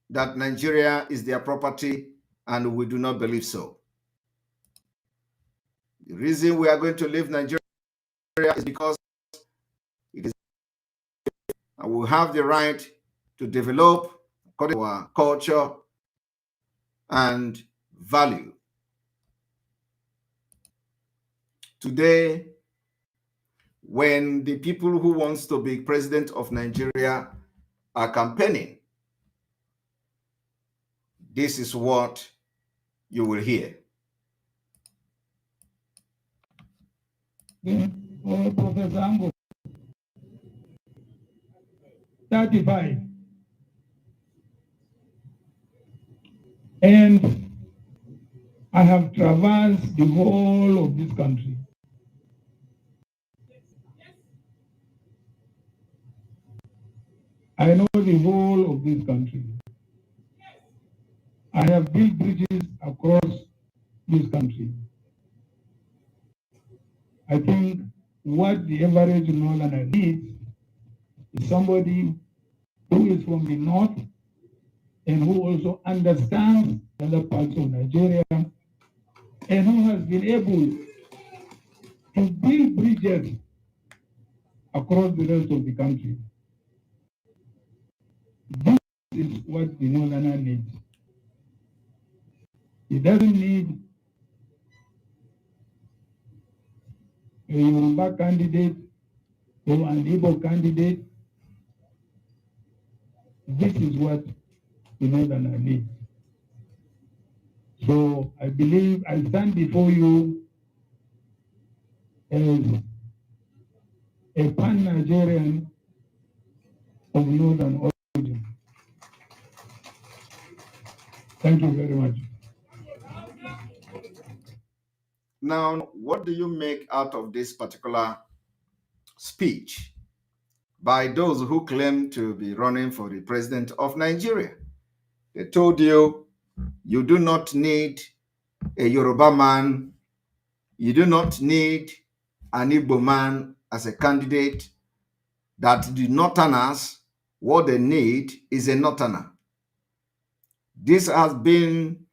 that Nigeria is their property, and we do not believe so. The reason we are going to leave Nigeria is because it is, and we have the right to develop according to our culture and value. Today, when the people who wants to be president of Nigeria are campaigning, this is what you will hear. Professor Ambo, 35. And I have traversed the whole of this country. I know the whole of this country. I have built bridges across this country. I think what the average northerner needs is somebody who is from the north and who also understands other parts of Nigeria and who has been able to build bridges across the rest of the country. This is what the northerner needs. He doesn't need a Yoruba candidate or an Igbo candidate. This is what the northerner needs. So I believe I stand before you as a pan-Nigerian of northern origin. Thank you very much. Now, what do you make out of this particular speech by those who claim to be running for the president of Nigeria? They told you, you do not need a Yoruba man, you do not need an Igbo man as a candidate, that the Northerners, what they need is a Northerner. This has been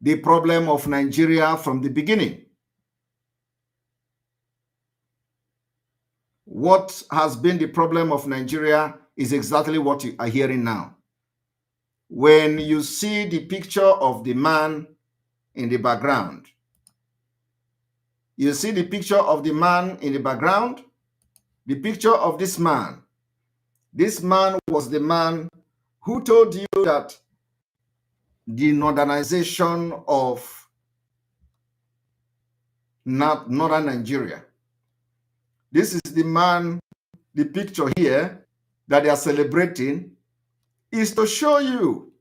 the problem of Nigeria from the beginning. What has been the problem of Nigeria is exactly what you are hearing now. When you see the picture of the man in the background, you see the picture of the man in the background, the picture of this man. This man was the man who told you that the northernization of northern Nigeria. This is the man, the picture here that they are celebrating is to show you,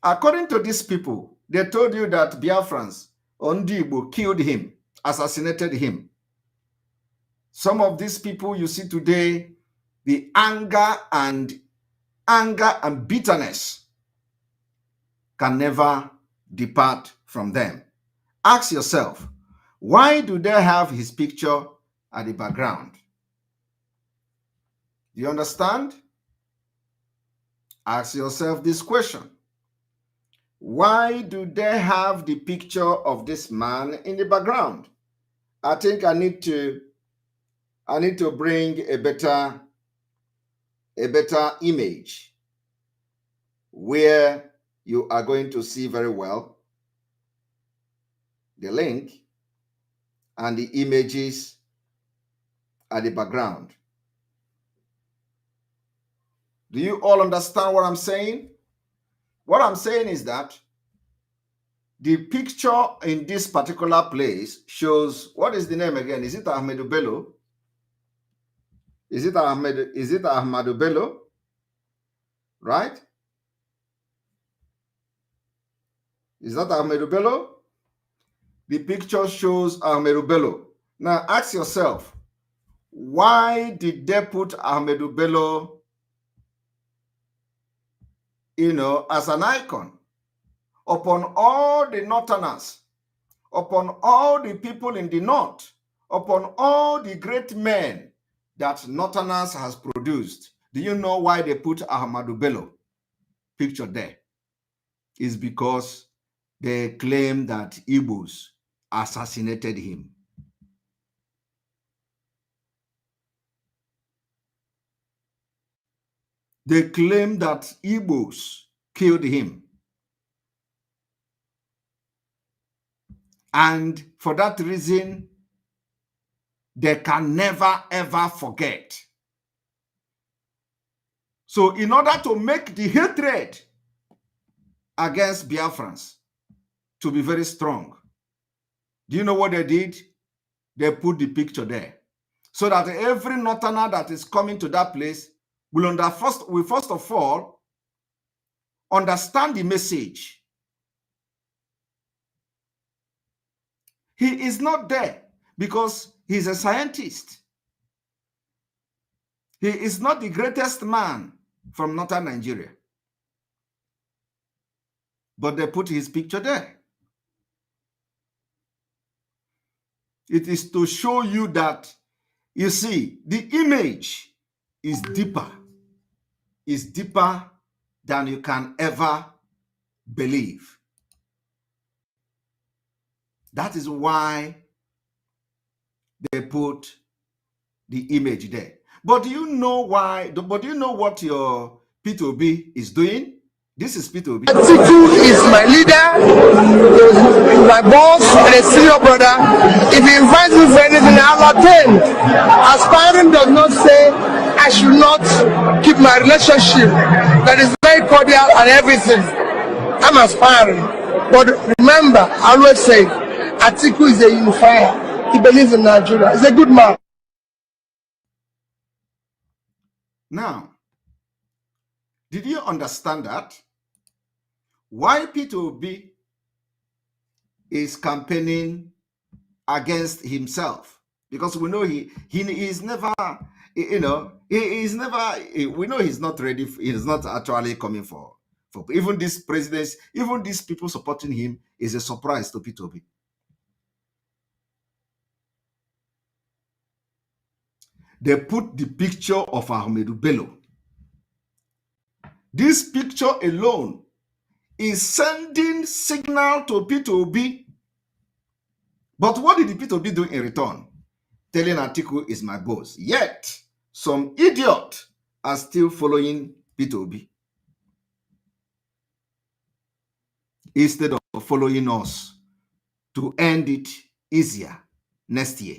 according to these people, they told you that Biafrans, Ondibo, killed him, assassinated him. Some of these people you see today, the anger and bitterness can never depart from them. Ask yourself, why do they have his picture at the background? Do you understand? Ask yourself this question. Why do they have the picture of this man in the background? I think I need to bring a better image where you are going to see very well the link and the images at the background. Do you all understand what I'm saying? What I'm saying is that the picture in this particular place shows, what is the name again? Is it Ahmedu Bello? Is it Ahmadu Bello? Right? Is that Ahmedu Bello? The picture shows Ahmedu Bello. Now ask yourself, why did they put Ahmedu Bello, as an icon upon all the Northerners, upon all the people in the North, upon all the great men that Northerners has produced? Do you know why they put Ahmadu Bello picture there? It's because they claim that Igbos assassinated him. They claim that Igbos killed him. And for that reason, they can never ever forget. So in order to make the hatred against Biafrans to be very strong, do you know what they did? They put the picture there. So that every Northerner that is coming to that place will first of all understand the message. He is not there because he's a scientist. He is not the greatest man from northern Nigeria. But they put his picture there. It is to show you that, you see, the image is deeper than you can ever believe. That is why they put the image there. But do you know why? But do you know what your Peter Obi is doing? This is Peter Obi. Atiku is my leader, my boss, and a senior brother. If he invites me for anything, I'll attend. Aspiring does not say I should not keep my relationship that is very cordial and everything. I'm aspiring. But remember, I always say, Atiku is a unifier. He believes in Nigeria. He's a good man. Now, did you understand that? Why Peter Obi is campaigning against himself? Because we know he is never, we know he's not ready. He's not actually coming for even these presidents, even these people supporting him is a surprise to Peter Obi. They put the picture of Ahmedu Bello. This picture alone is sending signal to Peter Obi. But what did Peter Obi do in return? Telling Atiku is my boss. Yet, some idiot are still following Peter Obi instead of following us to end it easier next year.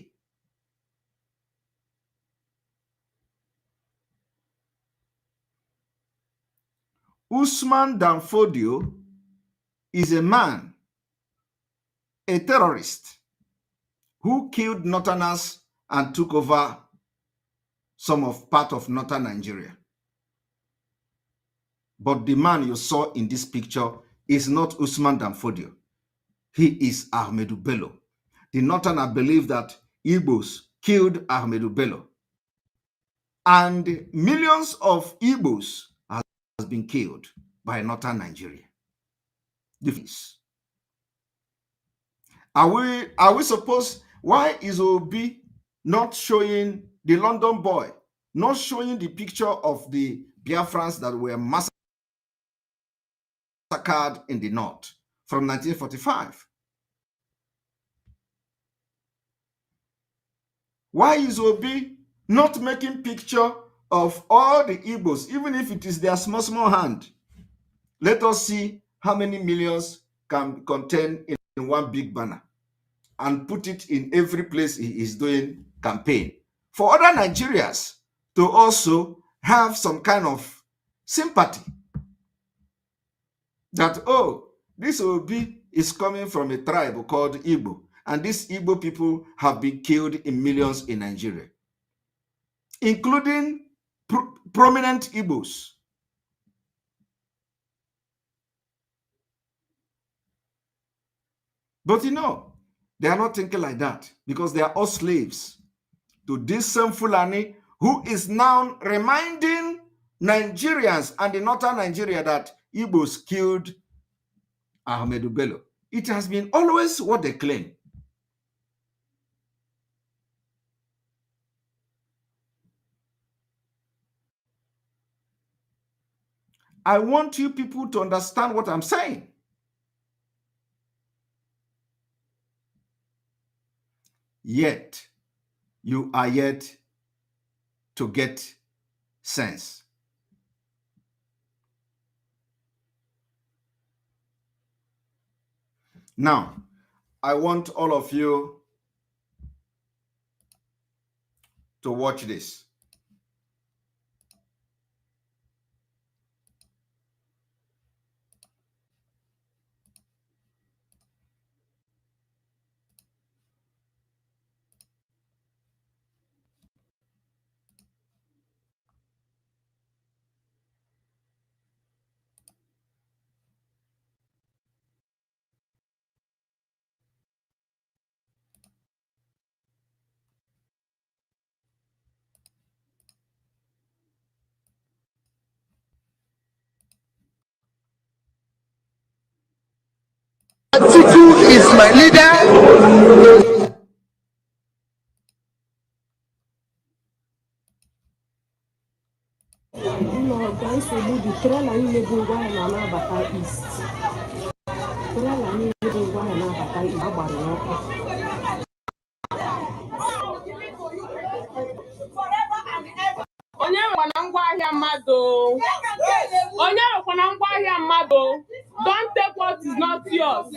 Usman Danfodio is a man, a terrorist, who killed Northerners and took over part of northern Nigeria. But the man you saw in this picture is not Usman Danfodio. He is Ahmedu Bello. The Northerner believe that Igbos killed Ahmedu Bello. And millions of Igbos has been killed by northern Nigeria. Are we supposed, why is Obi not showing the London boy, not showing the picture of the Biafrans that were massacred in the north from 1945? Why is Obi not making picture of all the Igbos, even if it is their small hand? Let us see how many millions can contain in one big banner and put it in every place he is doing campaign. for other Nigerians to also have some kind of sympathy that, oh, this Obi is coming from a tribe called Igbo, and these Igbo people have been killed in millions in Nigeria, including prominent Igbos. But you know, they are not thinking like that because they are all slaves to this same Fulani who is now reminding Nigerians and the northern Nigeria that Igbos killed Ahmedu Bello. It has been always what they claim. I want you people to understand what I'm saying. Yet, you are yet to get sense. Now, I want all of you to watch this. Atiku is my leader. Onye rụkwana ngwaahịa mmadụ. Onye rụkwana ngwaahịa mmadụ. Don't take what is not yours.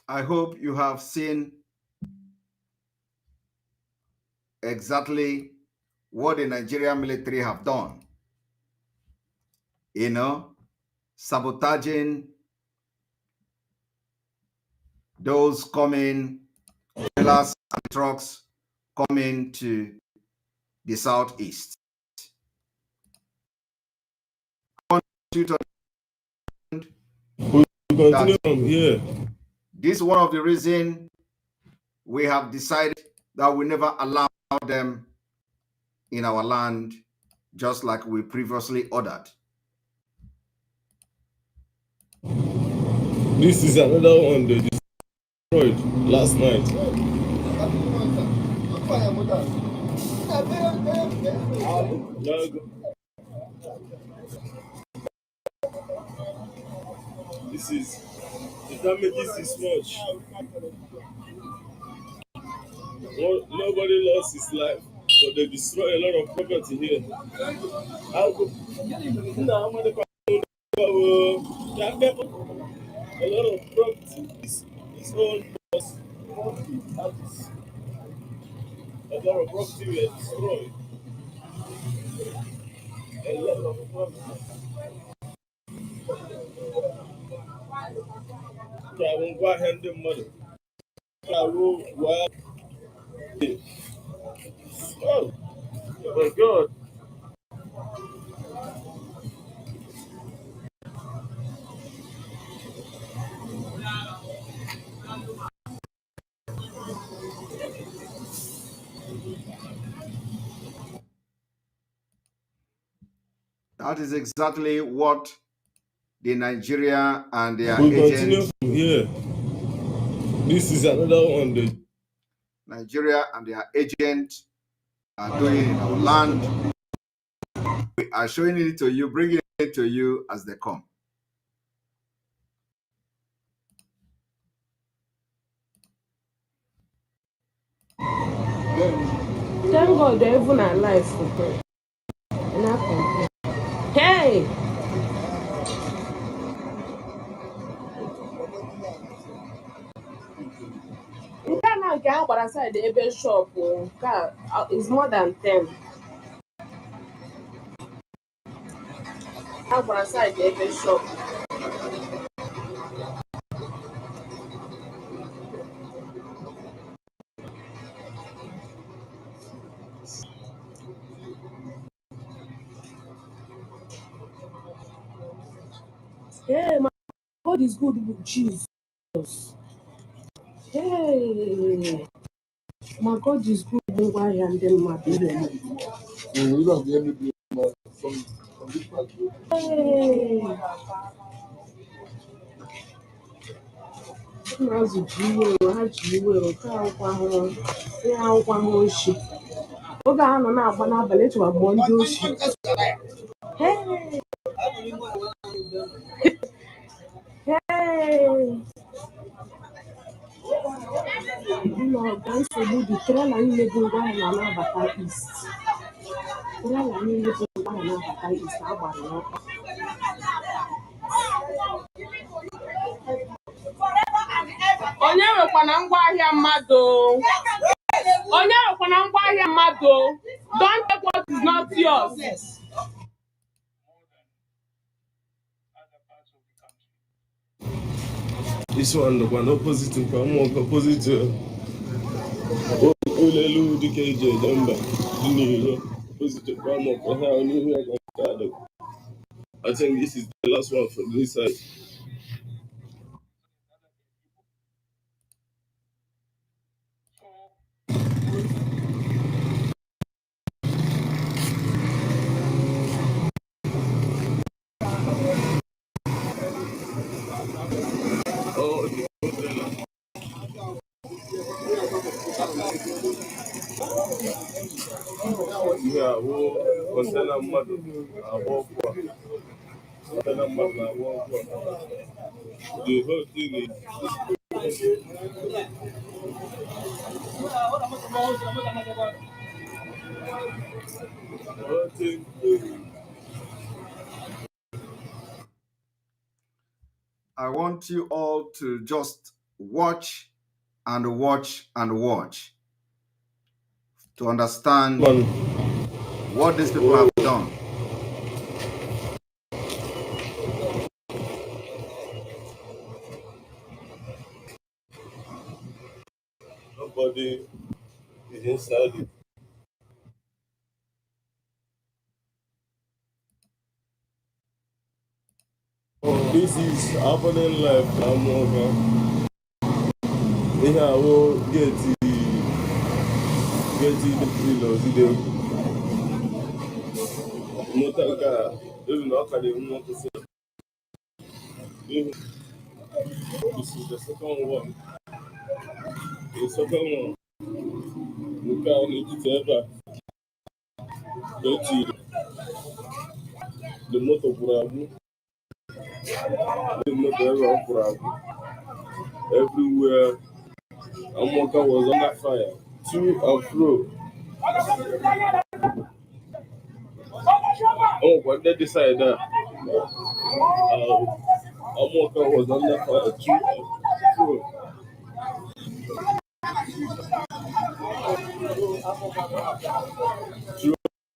I hope you have seen exactly what the Nigerian military have done. You know, sabotaging those coming, trailers and trucks coming to the southeast. I want you to continue from here. This is one of the reasons we have decided that we never allow them in our land, just like we previously ordered. This is another one they destroyed last night. The damage is much. Nobody lost his life, but they destroy a lot of property here. A lot of property is owned by us. A lot of property were destroyed. A lot of property. Ka ngwa ahịa ndị mmadụ. Ka ruo well. Oh, my God. That is exactly what the Nigeria and their We continue agents. from here. This is another one. Nigeria and their agents are doing in our land. We are showing it to you, bringing it to you as they come. Thank God they're even alive. Hey! Nke a na nke a gbara side ebe shop is more than 10. A gbara side ebe shop. Hey, my God is good with Jesus. Hey, my God is good with why and then my baby. Hey, na-azụ ji iwe ha ji iwe oke akwụkwọ ahụhụ ihe akwụkwọ ahụhụ oshi oge a nọ na-agba n'abalị echekwa gbụọ ndị oshi Hey! Ụlọ ọga nsogbu dị trela niile bụ ngwaahịa na-abata East. Trela niile bụ ngwaahịa na-abata East agbara n'ọkụ. Onye nwekwana ngwaahịa mmadụ? Onye nwekwana ngwaahịa mmadụ? Don't take what is not yours. This one, the one opposite to Kwamo, opposite to Ulelu DKJ, Demba, opposite to Kwamo, I think this is the last one from this side. Oh, okay. Yeah, container mother, container mother, the whole thing is. I want you all to just watch and watch and watch to understand what these people have done. Nobody is inside it. This is happening live. I'm over. I will get the Motaka, even not even want to say. This is the second one. The second one. We can't need to ever get the motor Burabu. The motor Burabu. Everywhere. Amoka was under fire. To and fro. Oh, what they decided that Amoka was under fire. To and fro.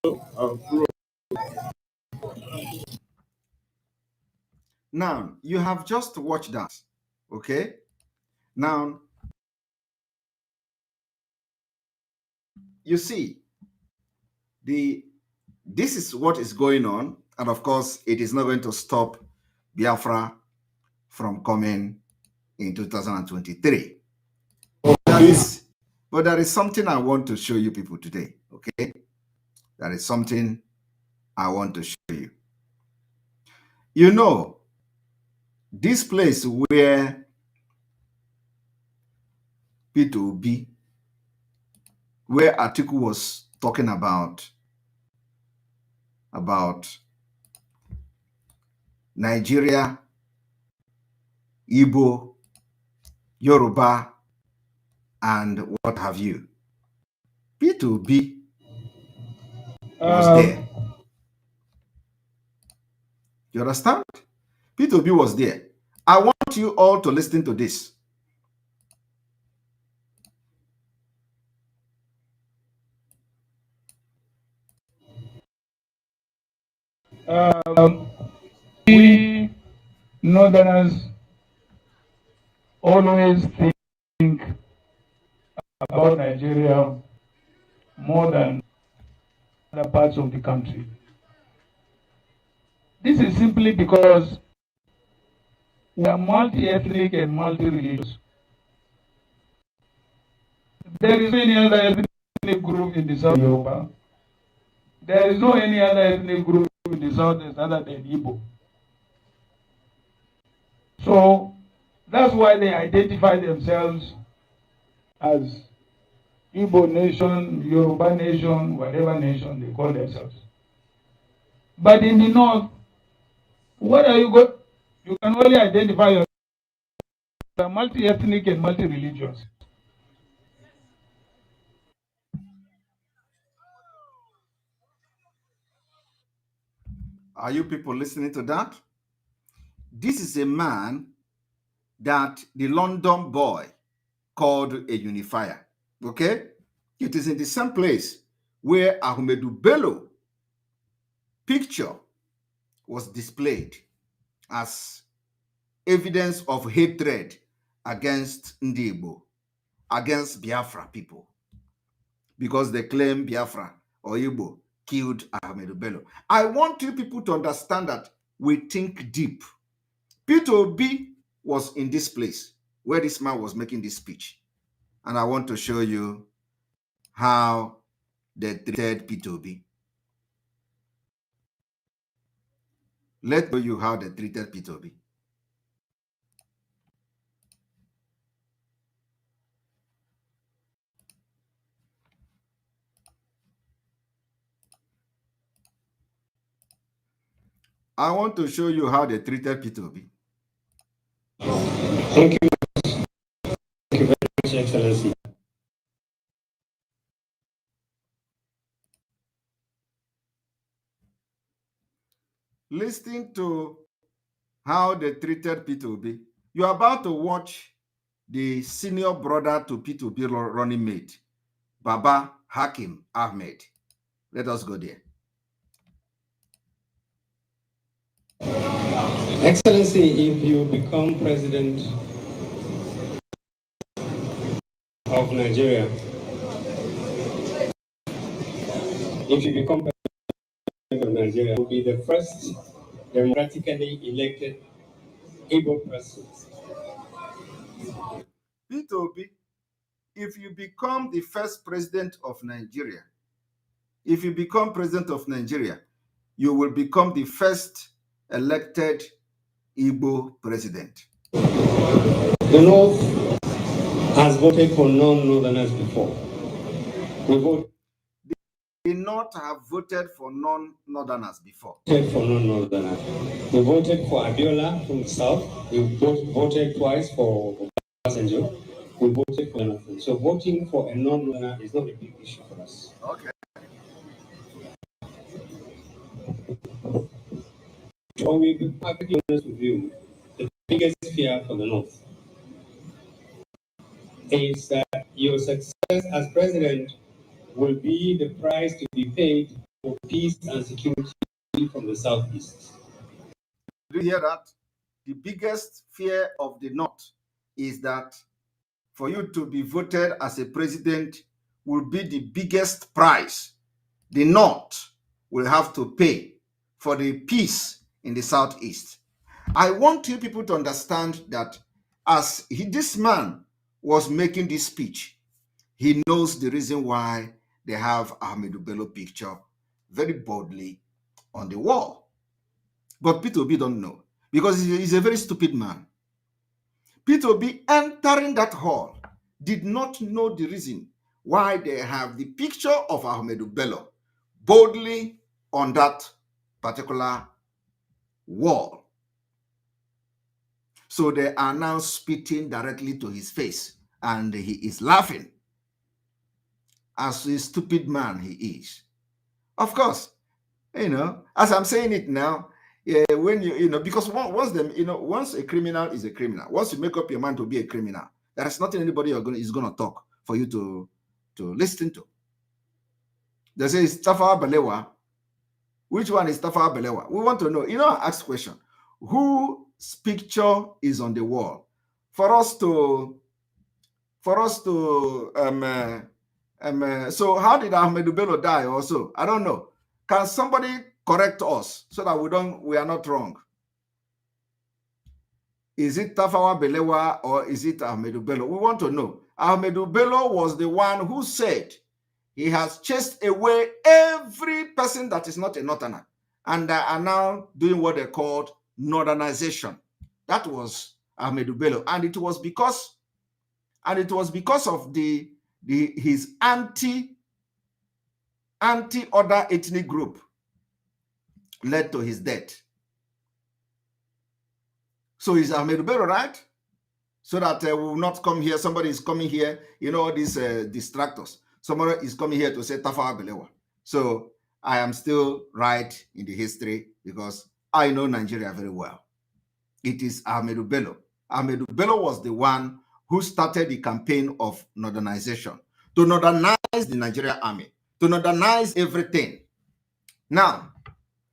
To and fro. Now, you have just watched that, okay? Now, you see, this is what is going on, and of course, it is not going to stop Biafra from coming in 2023. But there is something I want to show you people today, okay? There is something I want to show you. You know, this place where Peter Obi, where Atiku was talking about Nigeria, Igbo, Yoruba, and what have you. Peter Obi was there. You understand? Peter Obi was there. I want you all to listen to this. We Northerners always think about Nigeria more than other parts of the country. This is simply because we are multi-ethnic and multi-religious. There is no any other ethnic group in the South Yoruba. There is no any other ethnic group in the South other than Igbo. So that's why they identify themselves as Igbo nation, Yoruba nation, whatever nation they call themselves. But in the North, what are you going? You can only identify yourself as multi-ethnic and multi-religious. Are you people listening to that? This is a man that the London boy called a unifier. Okay? It is in the same place where Ahmedu Bello picture was displayed as evidence of hatred against Ndibo, against Biafra people, because they claim Biafra or Igbo killed Ahmedu Bello. I want you people to understand that we think deep. Peter Obi was in this place where this man was making this speech. And I want to show you how they treated Peter Obi. Let's show you how they treated Peter Obi. I want to show you how they treated Peter Obi. Thank you. Thank you very much, Excellency. Listening to how they treated Peter Obi, you're about to watch the senior brother to Peter Obi running mate, Baba Hakim Ahmed. Let us go there. Excellency, if you become president of Nigeria, you will be the first democratically elected Igbo person. Peter Obi, if you become the first president of Nigeria, you will become the first elected Igbo president. The North has voted for non-Northerners before. The North have voted for non-Northerners before. We voted for Abiola from the South. We voted twice for Obasanjo. We voted for Jonathan. So voting for a non-Northerner is not a big issue for us. Okay. So we'll be perfectly honest with you. The biggest fear for the North is that your success as president will be the price to be paid for peace and security from the Southeast. Do you hear that? the biggest fear of the North is that for you to be voted as a president will be the biggest price the North will have to pay for the peace in the Southeast. I want you people to understand that as this man was making this speech, he knows the reason why they have Ahmedu Bello picture very boldly on the wall. But Peter Obi don't know because he's a very stupid man. Peter Obi entering that hall did not know the reason why they have the picture of Ahmedu Bello boldly on that particular wall. So they are now spitting directly to his face and he is laughing as a stupid man he is. Of course, as I'm saying it now, when because once a criminal is a criminal, once you make up your mind to be a criminal, there is nothing anybody is going to talk for you to listen to. They say it's Tafawa Balewa. Which one is Tafawa Balewa? We want to know. I ask question. Whose picture is on the wall? For us to so how did Ahmedu Bello die also? I don't know. Can somebody correct us so that we are not wrong? Is it Tafawa Balewa or is it Ahmedu Bello? We want to know. Ahmedu Bello was the one who said he has chased away every person that is not a Northerner, and they are now doing what they called Northernization. That was Ahmedu Bello, and it was because of his anti-other ethnic group led to his death. So is Ahmedu Bello right? So that we will not come here. Somebody is coming here, all these distractors. Somebody is coming here to say Tafawa Balewa. So I am still right in the history because I know Nigeria very well. It is Ahmedu Bello. Ahmedu Bello was the one who started the campaign of Northernization, to northernize the Nigerian army, to northernize everything. Now,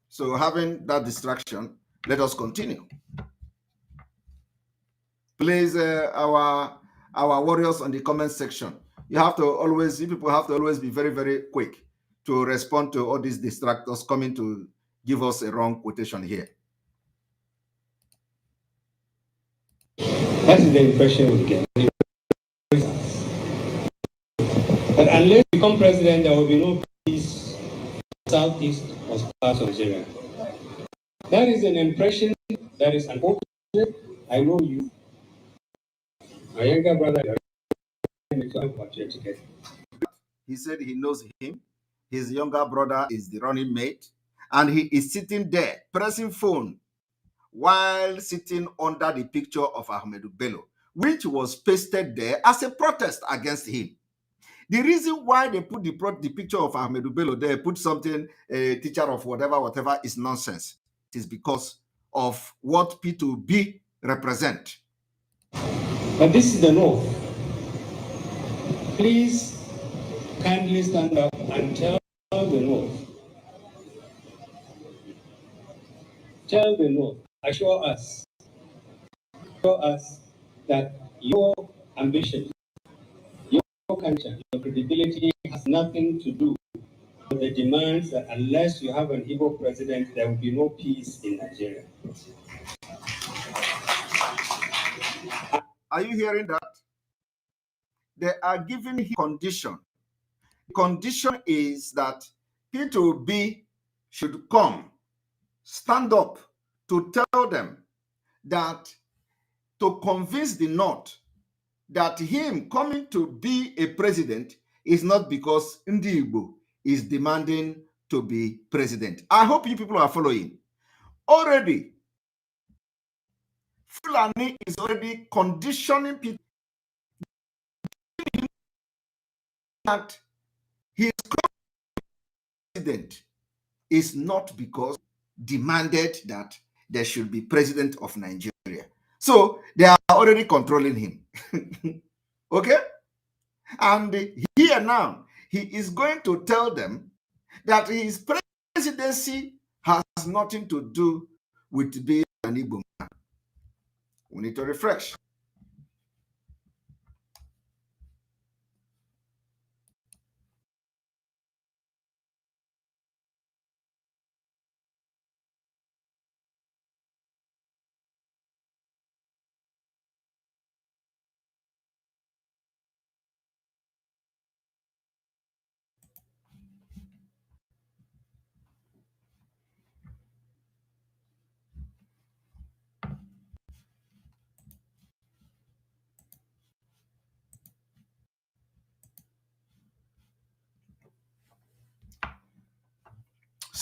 so having that distraction, let us continue. Please, our warriors on the comment section, people have to always be very, very quick to respond to all these distractors coming to give us a wrong quotation here. That is the impression we get. But unless you become president, there will be no peace southeast or parts of Nigeria. That is an impression that is unfortunate. I know you. My younger brother, he said he knows him. His younger brother is the running mate, and he is sitting there pressing phone while sitting under the picture of Ahmedu Bello, which was pasted there as a protest against him. The reason why they put the picture of Ahmedu Bello there, put something, a teacher of whatever, is nonsense. It is because of what P2B represent. But this is the North. Please kindly stand up and tell the North. Tell the North, assure us that your ambition, your culture, your credibility has nothing to do with the demands that unless you have an Igbo president, there will be no peace in Nigeria. Are you hearing that? They are giving him condition. The condition is that P2B should come, stand up to tell them that, to convince the North that him coming to be a president is not because Ndi Igbo is demanding to be president. I hope you people are following. Already, Fulani is already conditioning people that his president is not because demanded that there should be president of Nigeria. So they are already controlling him. Okay? And here now, he is going to tell them that his presidency has nothing to do with being an Igbo man. We need to refresh.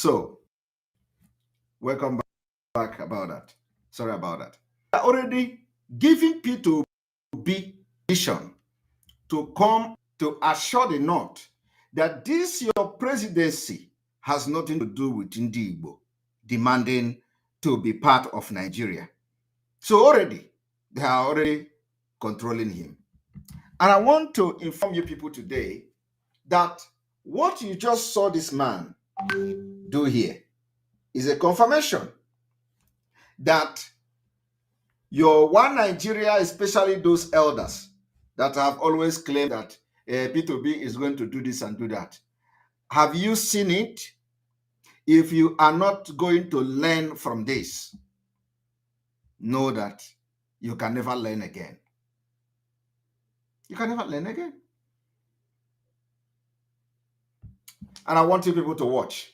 So, welcome back about that. Sorry about that. They are already giving Peter Obi vision to come to assure the North that this your presidency has nothing to do with Igbo demanding to be part of Nigeria. So already, they are already controlling him. And I want to inform you people today that what you just saw this man do here is a confirmation that your one Nigeria, especially those elders that have always claimed that Peter Obi is going to do this and do that. Have you seen it? If you are not going to learn from this, know that you can never learn again. You can never learn again. And I want you people to watch.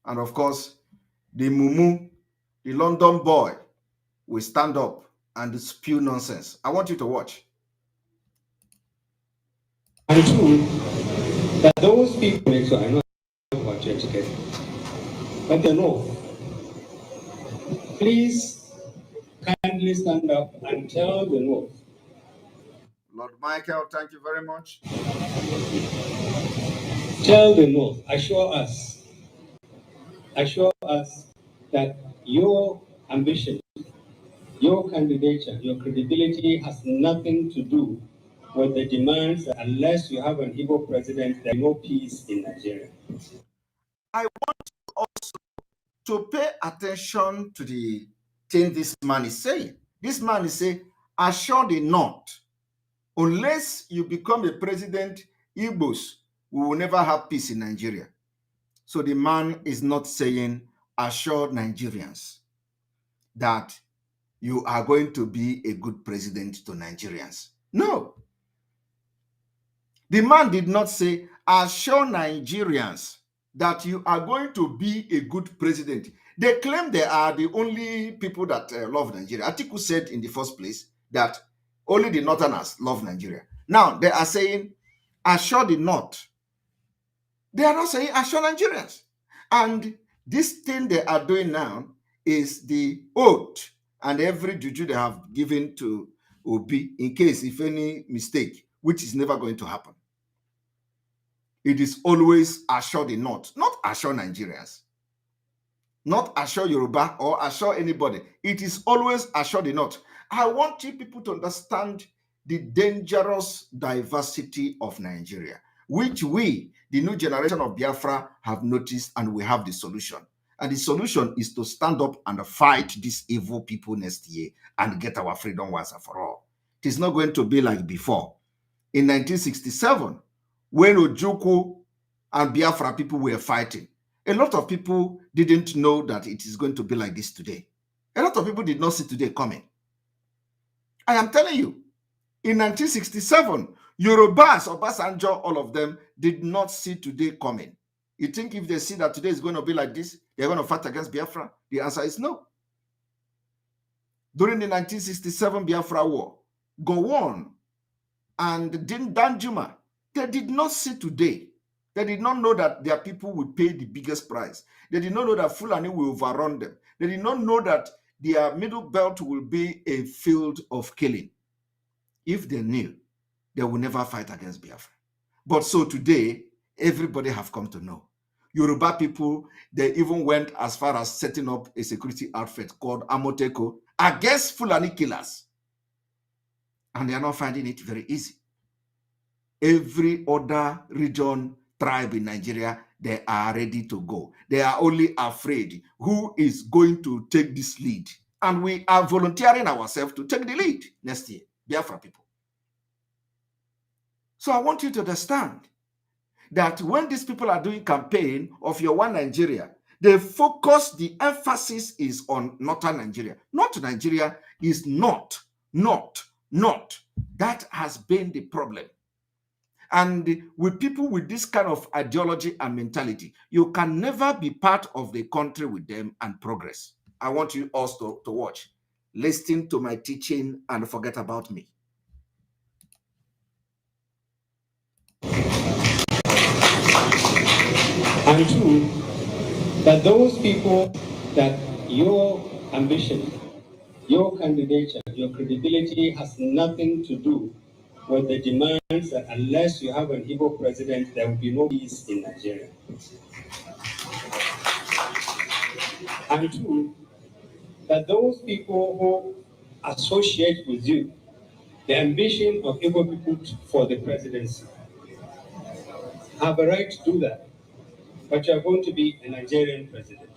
And of course, the Mumu, the London boy, will stand up and spew nonsense. I want you to watch. And two, that those people are not about to educate, but they know. Please kindly stand up and tell the North. Lord Michael, thank you very much. Tell the North, assure us that your ambition, your candidature, your credibility has nothing to do with the demands that unless you have an Igbo president, there's no peace in Nigeria. I want you also to pay attention to the thing this man is saying. This man is saying, assure the North, unless you become a president, Igbos, we will never have peace in Nigeria. So the man is not saying, assure Nigerians that you are going to be a good president to Nigerians. No. The man did not say, assure Nigerians that you are going to be a good president. They claim they are the only people that love Nigeria. Atiku said in the first place that only the Northerners love Nigeria. Now they are saying, assure the North. They are not saying assure Nigerians. And this thing they are doing now is the oath and every juju they have given to Obi in case if any mistake, which is never going to happen. It is always assure the North, not assure Nigerians, not assure Yoruba or assure anybody. It is always assure the North. I want you people to understand the dangerous diversity of Nigeria, which we, the new generation of Biafra, have noticed, and we have the solution. And the solution is to stand up and fight these evil people next year and get our freedom once and for all. It is not going to be like before. In 1967, when Ojukwu and Biafra people were fighting, a lot of people didn't know that it is going to be like this today. A lot of people did not see today coming. I am telling you, in 1967, Yorubas, Obasanjo, all of them did not see today coming. You think if they see that today is going to be like this, they're going to fight against Biafra? The answer is no. During the 1967 Biafra War, Gowon and Danjuma, they did not see today. They did not know that their people would pay the biggest price. They did not know that Fulani will overrun them. They did not know that their middle belt will be a field of killing. If they knew, they would never fight against Biafra. But so today, everybody have come to know. Yoruba people, they even went as far as setting up a security outfit called Amoteko against Fulani killers. And they are not finding it very easy. Every other region tribe in Nigeria, they are ready to go. They are only afraid who is going to take this lead. And we are volunteering ourselves to take the lead next year, Biafra people. So I want you to understand that when these people are doing campaign of your one Nigeria, they focus, the emphasis is on northern Nigeria. North Nigeria is not. That has been the problem. And with people with this kind of ideology and mentality, you can never be part of the country with them and progress. I want you also to watch. Listen to my teaching and forget about me. And two, that those people, that your ambition, your candidature, your credibility has nothing to do with the demands that unless you have an Igbo president, there will be no peace in Nigeria. And two, that those people who associate with you, the ambition of Igbo people for the presidency, have a right to do that. But you are going to be a Nigerian president.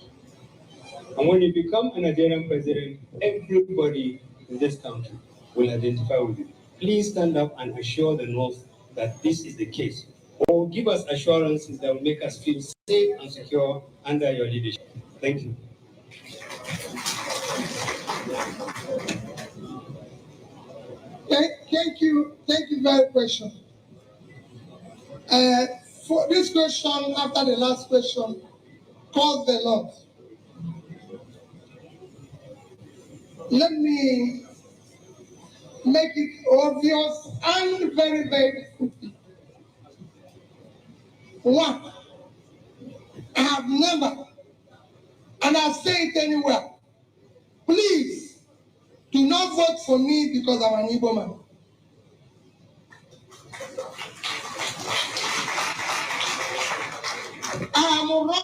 And when you become a Nigerian president, everybody in this country will identify with you. Please stand up and assure the North that this is the case. Or give us assurances that will make us feel safe and secure under your leadership. Thank you. Thank you very question. For this question, after the last question, caused a lot. Let me make it obvious and very, very quickly. One, I have never, and I'll say it anywhere, please do not vote for me because I'm an Igbo man. I am wrong.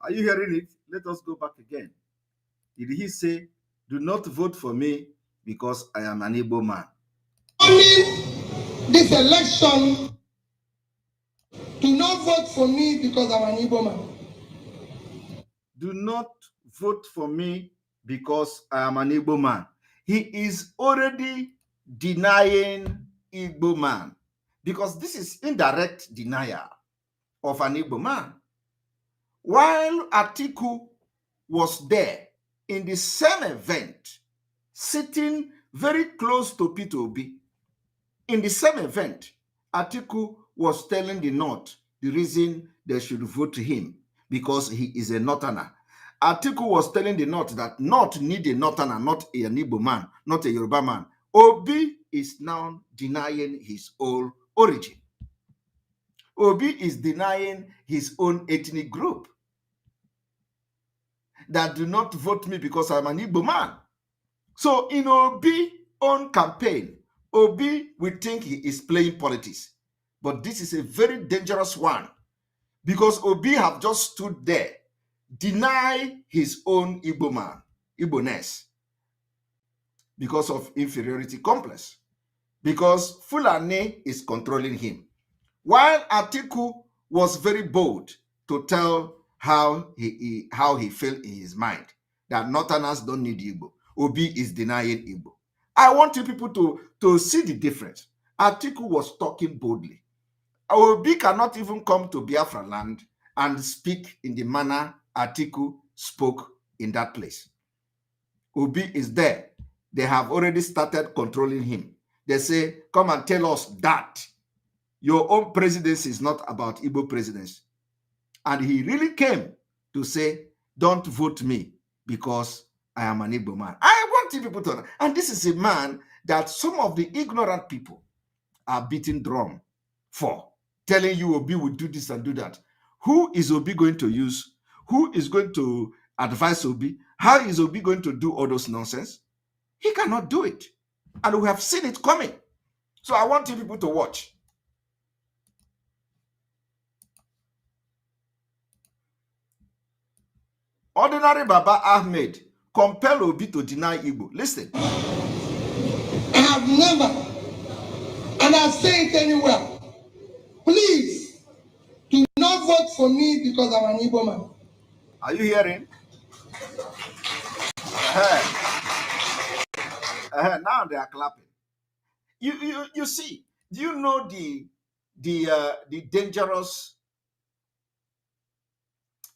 Are you hearing it? Let us go back again. Did he say, do not vote for me because I am an Igbo man? Only this election, do not vote for me because I'm an Igbo man. Do not vote for me because I am an Igbo man. He is already denying Igbo man because this is indirect denial of an Igbo man. While Atiku was there in the same event, sitting very close to Peter Obi, in the same event, Atiku was telling the North the reason they should vote him because he is a Northerner. Atiku was telling the North that North need a Northerner, not a Igbo man, not a Yoruba man. Obi is now denying his own origin. Obi is denying his own ethnic group. That do not vote me because I'm an Igbo man. So in Obi's own campaign, Obi will think he is playing politics. But this is a very dangerous one because Obi have just stood there, deny his own Igbo man, Igbo-ness, because of inferiority complex, because Fulani is controlling him. While Atiku was very bold to tell how he felt in his mind, that Northerners don't need Igbo. Obi is denying Igbo. I want you people to see the difference. Atiku was talking boldly. Obi cannot even come to Biafra land and speak in the manner Atiku spoke in that place. Obi is there. They have already started controlling him. They say, come and tell us that your own presidency is not about Igbo presidency. And he really came to say, don't vote me because I am an Igbo man. I want you people to know. And this is a man that some of the ignorant people are beating drum for, telling you Obi will do this and do that. Who is Obi going to use? Who is going to advise Obi? How is Obi going to do all those nonsense? He cannot do it. And we have seen it coming. So I want you people to watch. Ordinary Baba Ahmed compel Obi to deny Igbo. Listen. I have never, and I'll say it anywhere, please do vote for me because I'm an Igbo man. Are you hearing? Now they are clapping. You see? Do you know the dangerous?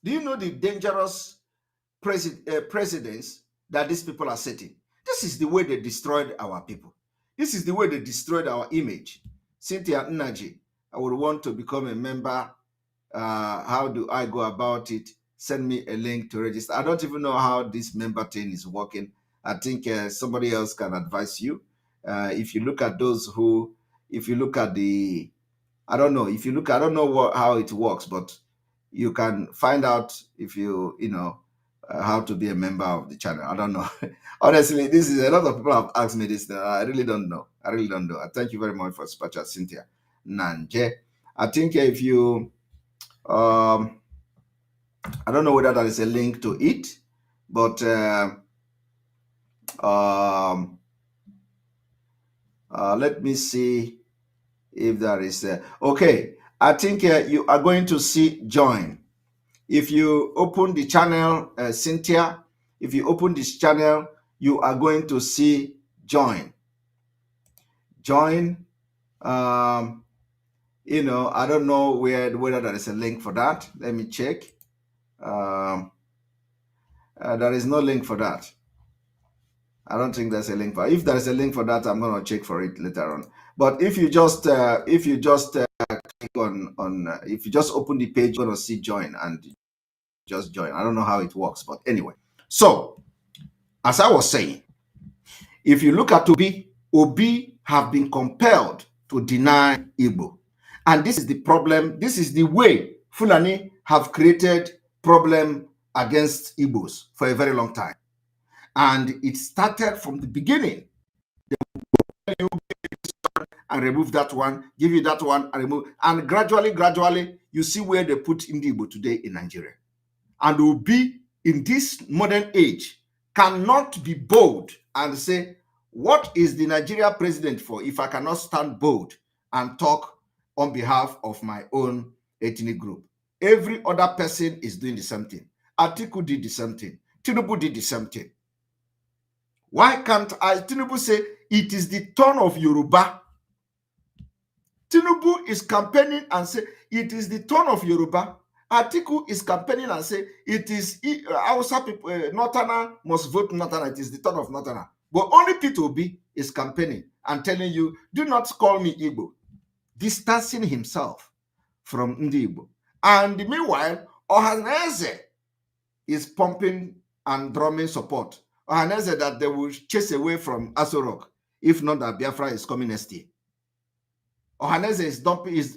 Do you know the dangerous precedents that these people are setting? This is the way they destroyed our people. This is the way they destroyed our image. Cynthia Nnaji, I would want to become a member. How do I go about it? Send me a link to register. I don't even know how this member thing is working. I think somebody else can advise you. If you look at those who, if you look at the, I don't know, if you look, I don't know how it works, but you can find out if you know, how to be a member of the channel. I don't know. Honestly, this is a lot of people have asked me this. I really don't know. I really don't know. I thank you very much for super chat, Cynthia Nanje. I think if you, I don't know whether there is a link to it, but let me see if there is. Okay, I think you are going to see join. If you open the channel, Cynthia, if you open this channel, you are going to see join. Join. You know, I don't know whether there is a link for that. Let me check. There is no link for that. I don't think there's a link for. If there's a link for that, I'm going to check for it later on. But if you just click on if you just open the page, you're going to see join and just join. I don't know how it works, but anyway. So, as I was saying, if you look at Obi have been compelled to deny Igbo. And this is the problem. This is the way Fulani have created problem against Igbos for a very long time. And it started from the beginning. They will and remove that one, give you that one, and remove. And gradually, you see where they put Igbo today in Nigeria. And Obi, in this modern age, cannot be bold and say, what is the Nigeria president for if I cannot stand bold and talk on behalf of my own ethnic group? Every other person is doing the same thing. Atiku did the same thing. Tinubu did the same thing. Why can't Tinubu say it is the turn of Yoruba? Tinubu is campaigning and say it is the turn of Yoruba. Atiku is campaigning and say it is Hausa people, Northerner must vote Northerner. It is the turn of Northerner. But only Peter Obi is campaigning and telling you, do not call me Igbo, distancing himself from Ndi Igbo. And meanwhile, Ohaneze is pumping and drumming support. Ohaneze that they will chase away from Aso Rock, if not that Biafra is coming next year. Ohaneze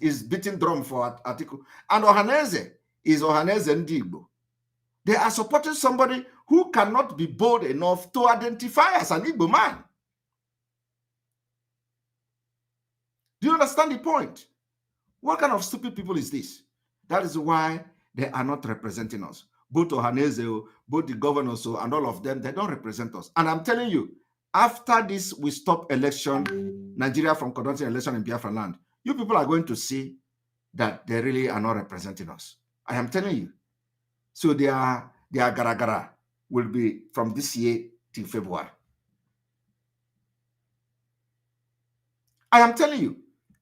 is beating drum for Atiku. And Ohaneze is Ohaneze Ndi Igbo. They are supporting somebody who cannot be bold enough to identify as an Igbo man. Do you understand the point? What kind of stupid people is this? That is why they are not representing us. Both Ohaneze, both the governors, and all of them, they don't represent us. And I'm telling you, after this, we stop election, Nigeria from conducting election in Biafra land, you people are going to see that they really are not representing us. I am telling you. So their gara-gara will be from this year till February. I am telling you,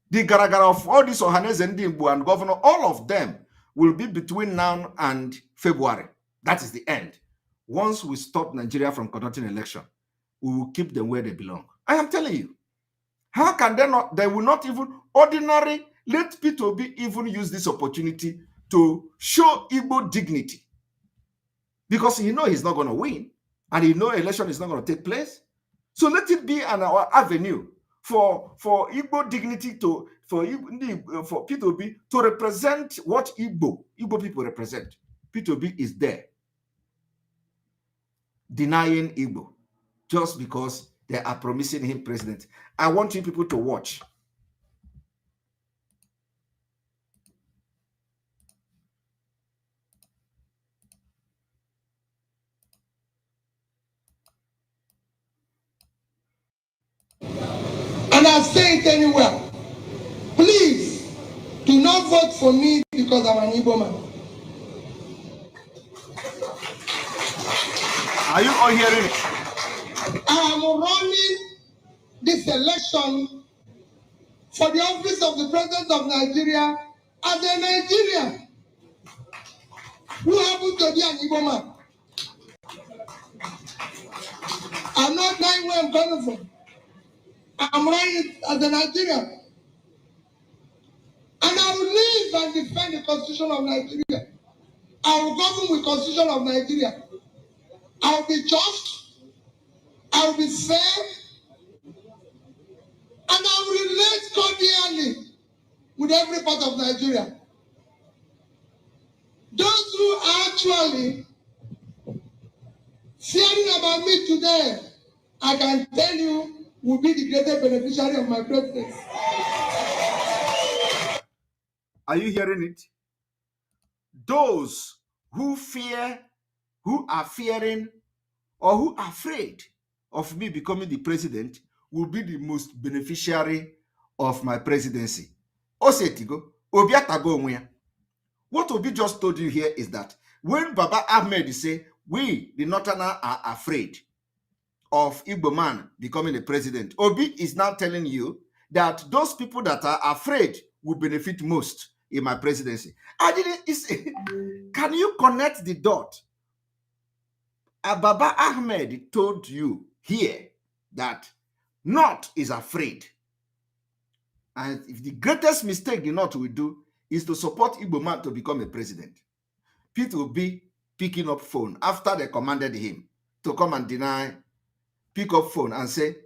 the gara-gara of all these Ohaneze and Ndimbu and governor, all of them will be between now and February. That is the end. Once we stop Nigeria from conducting election, we will keep them where they belong. I am telling you. How can they not? They will not even ordinary. Let Peter Obi even use this opportunity to show Igbo dignity. Because he knows he's not going to win. And he knows election is not going to take place. So let it be an avenue for Igbo dignity for Peter Obi to represent what Igbo people represent. Peter Obi is there denying Igbo just because they are promising him president. I want you people to watch. And I say it anywhere. Please do not vote for me because because I'm an Igbo man. Are you all hearing it? I am running this election for the office of the President of Nigeria as a Nigerian who happens to be an Igbo man. I'm not lying where I'm coming from. I'm running as a Nigerian. And I will live and defend the Constitution of Nigeria. I will govern with the Constitution of Nigeria. I will be just, I will be fair, and I will relate cordially with every part of Nigeria. Those who are actually fearing about me today, I can tell you, will be the greatest beneficiary of my presidency. Are you hearing it? Those who fear, who are fearing, or who are afraid of me becoming the president will be the most beneficiary of my presidency. Osetigo, Obiatago onwe. What Obi just told you here is that when Baba Ahmed say, we, the Northerners, are afraid of Igbo man becoming the president, Obi is now telling you that those people that are afraid will benefit most in my presidency. Can you connect the dot? Baba Ahmed told you here that North is afraid. And if the greatest mistake the North will do is to support Igbo man to become a president, Peter Obi picking up phone after they commanded him to come and deny, pick up phone and say,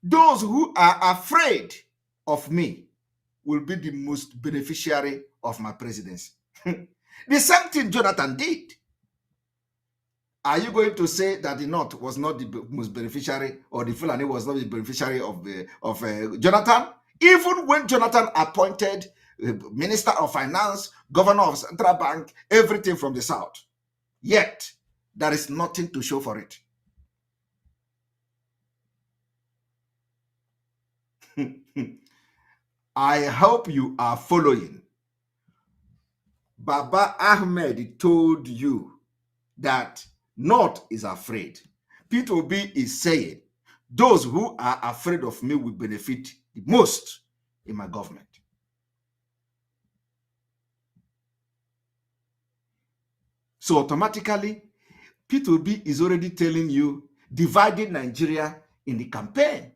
those who are afraid of me will be the most beneficiary of my presidency. The same thing Jonathan did. Are you going to say that the North was not the most beneficiary, or the Fulani was not the beneficiary of Jonathan? Even when Jonathan appointed Minister of Finance, Governor of Central Bank, everything from the South, yet there is nothing to show for it. I hope you are following. Baba Ahmed told you that North is afraid. Peter Obi is saying, those who are afraid of me will benefit the most in my government. So automatically, Peter Obi is already telling you, dividing Nigeria in the campaign.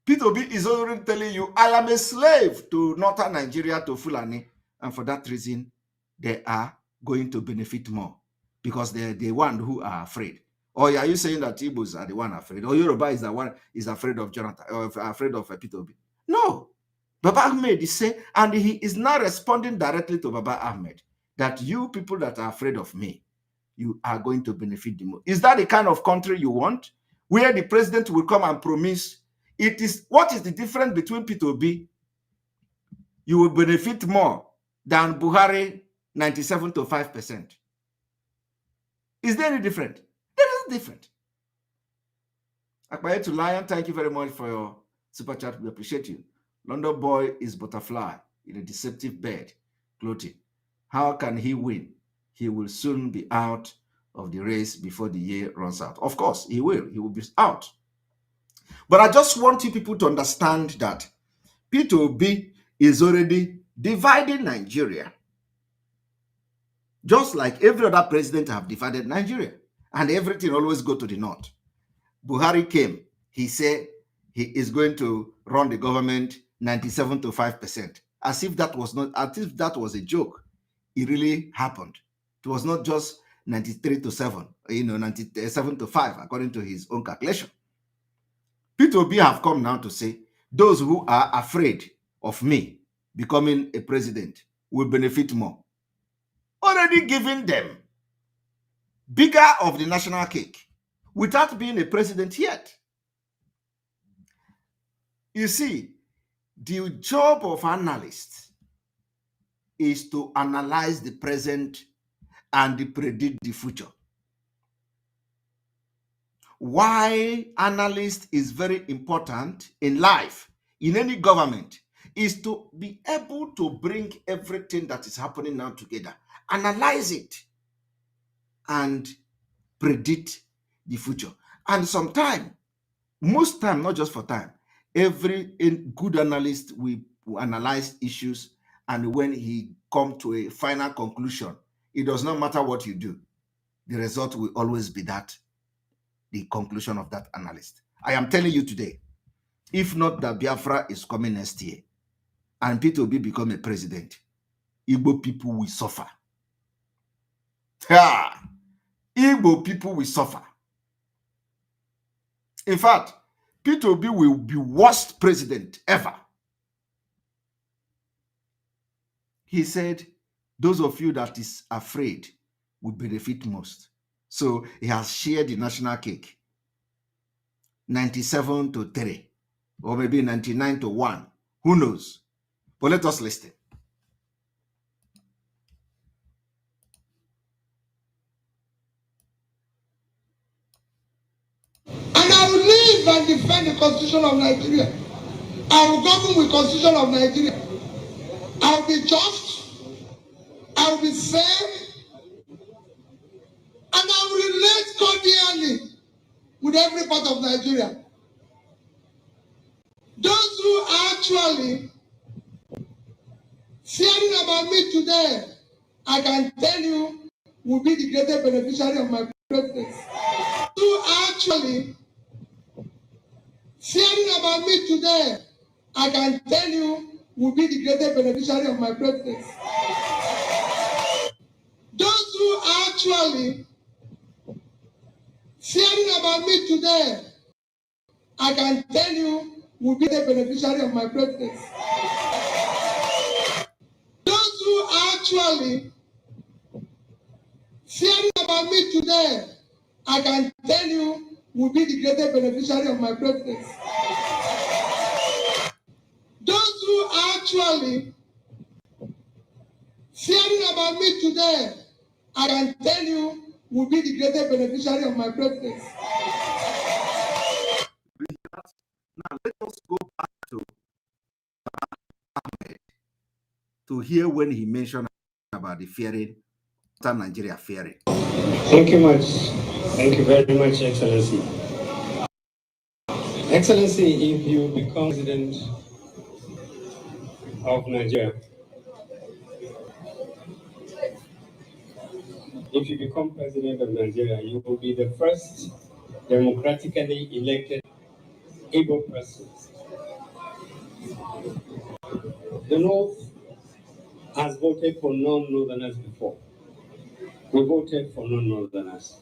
Peter Obi is already telling you, I am a slave to Northern Nigeria, to Fulani, and for that reason, they are going to benefit more because they're the one who are afraid. Or are you saying that Igbos are the one afraid? Or Yoruba is the one is afraid of Jonathan, or afraid of Peter Obi? No. Baba Ahmed is saying, and he is now responding directly to Baba Ahmed, that you people that are afraid of me, you are going to benefit the most. Is that the kind of country you want? Where the president will come and promise? It is, what is the difference between Peter Obi? You will benefit more than Buhari 97 to 5%. Is there any different? There is different. Akbaye to Lion, thank you very much for your super chat. We appreciate you. London boy is butterfly in a deceptive bed clothing. How can he win? He will soon be out of the race before the year runs out. Of course, he will. He will be out. But I just want you people to understand that Peter Obi is already dividing Nigeria, just like every other president have divided Nigeria, and everything always go to the north. Buhari came, he said he is going to run the government 97 to 5%, as if that was not, as if that was a joke. It really happened. It was not just 93 to 7, 97 to 5, according to his own calculation. Peter Obi have come now to say, those who are afraid of me becoming a president will benefit more. Already giving them bigger of the national cake without being a president yet. You see, the job of analysts is to analyze the present and predict the future. Why analyst is very important in life, in any government, is to be able to bring everything that is happening now together, analyze it, and predict the future. And sometimes, most time, not just for time, every good analyst will analyze issues, and when he come to a final conclusion, it does not matter what you do, the result will always be that, the conclusion of that analyst. I am telling you today, if not that Biafra is coming next year and Peter Obi become a president, Igbo people will suffer. Igbo people will suffer. In fact, Peter Obi will be worst president ever. He said, those of you that is afraid will benefit most. So he has shared the national cake, 97-3, or maybe 99-1. Who knows? But let us listen. And I will live and defend the Constitution of Nigeria. I will govern with the Constitution of Nigeria. I will be just. I will be fair. And I will relate cordially with every part of Nigeria. Those who are actually fearing about me today, I can tell you, will be the greatest beneficiary of my presidency. Those who are actually fearing about me today, I can tell you, will be the greatest beneficiary of my presidency. Those who are actually fearing about me today, I can tell you, will be the beneficiary of my presidency. Those who are actually fearing about me today, I can tell you, will be the greatest beneficiary of my presidency. Those who are actually fearing about me today, I can tell you, will be the greatest beneficiary of my presidency. Now let us go back to Ahmed to hear when he mentioned about the fearing, Nigeria fearing. Thank you much. Thank you very much, Excellency. Excellency, if you become president of Nigeria, if you become president of Nigeria, you will be the first democratically elected Igbo person. The North has voted for non-Northerners before. We voted for non-Northerners.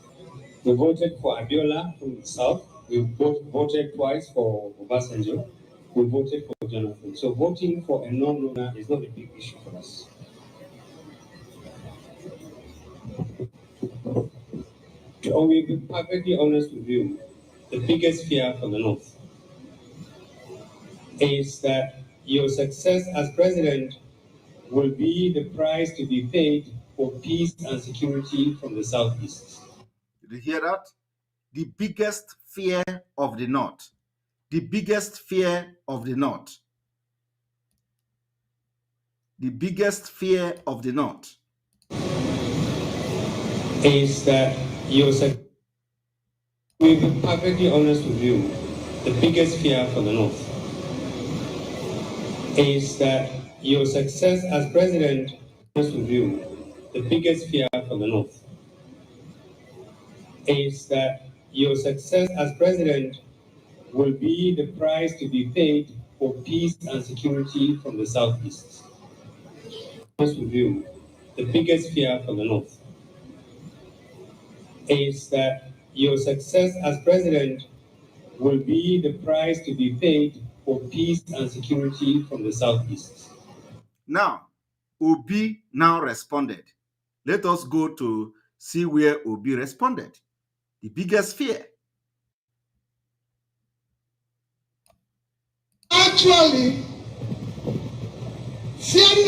We voted for Abiola from the South. We voted twice for Obasanjo. We voted for Jonathan. So voting for a non-Northerner is not a big issue for us. I will be perfectly honest with you. The biggest fear for the North is that your success as president will be the price to be paid for peace and security from the Southeast. Did you hear that? The biggest fear of the North. The biggest fear of the North. The biggest fear of the North is that your success. We'll be perfectly honest with you. The biggest fear for the North is that your success as president, honest with you, the biggest fear for the North is that your success as president will be the price to be paid for peace and security from the Southeast. Honest with you, the biggest fear for the North is that your success as president will be the price to be paid for peace and security from the Southeast. Now, Obi now responded. Let us go to see where Obi responded. The biggest fear. Actually, fearing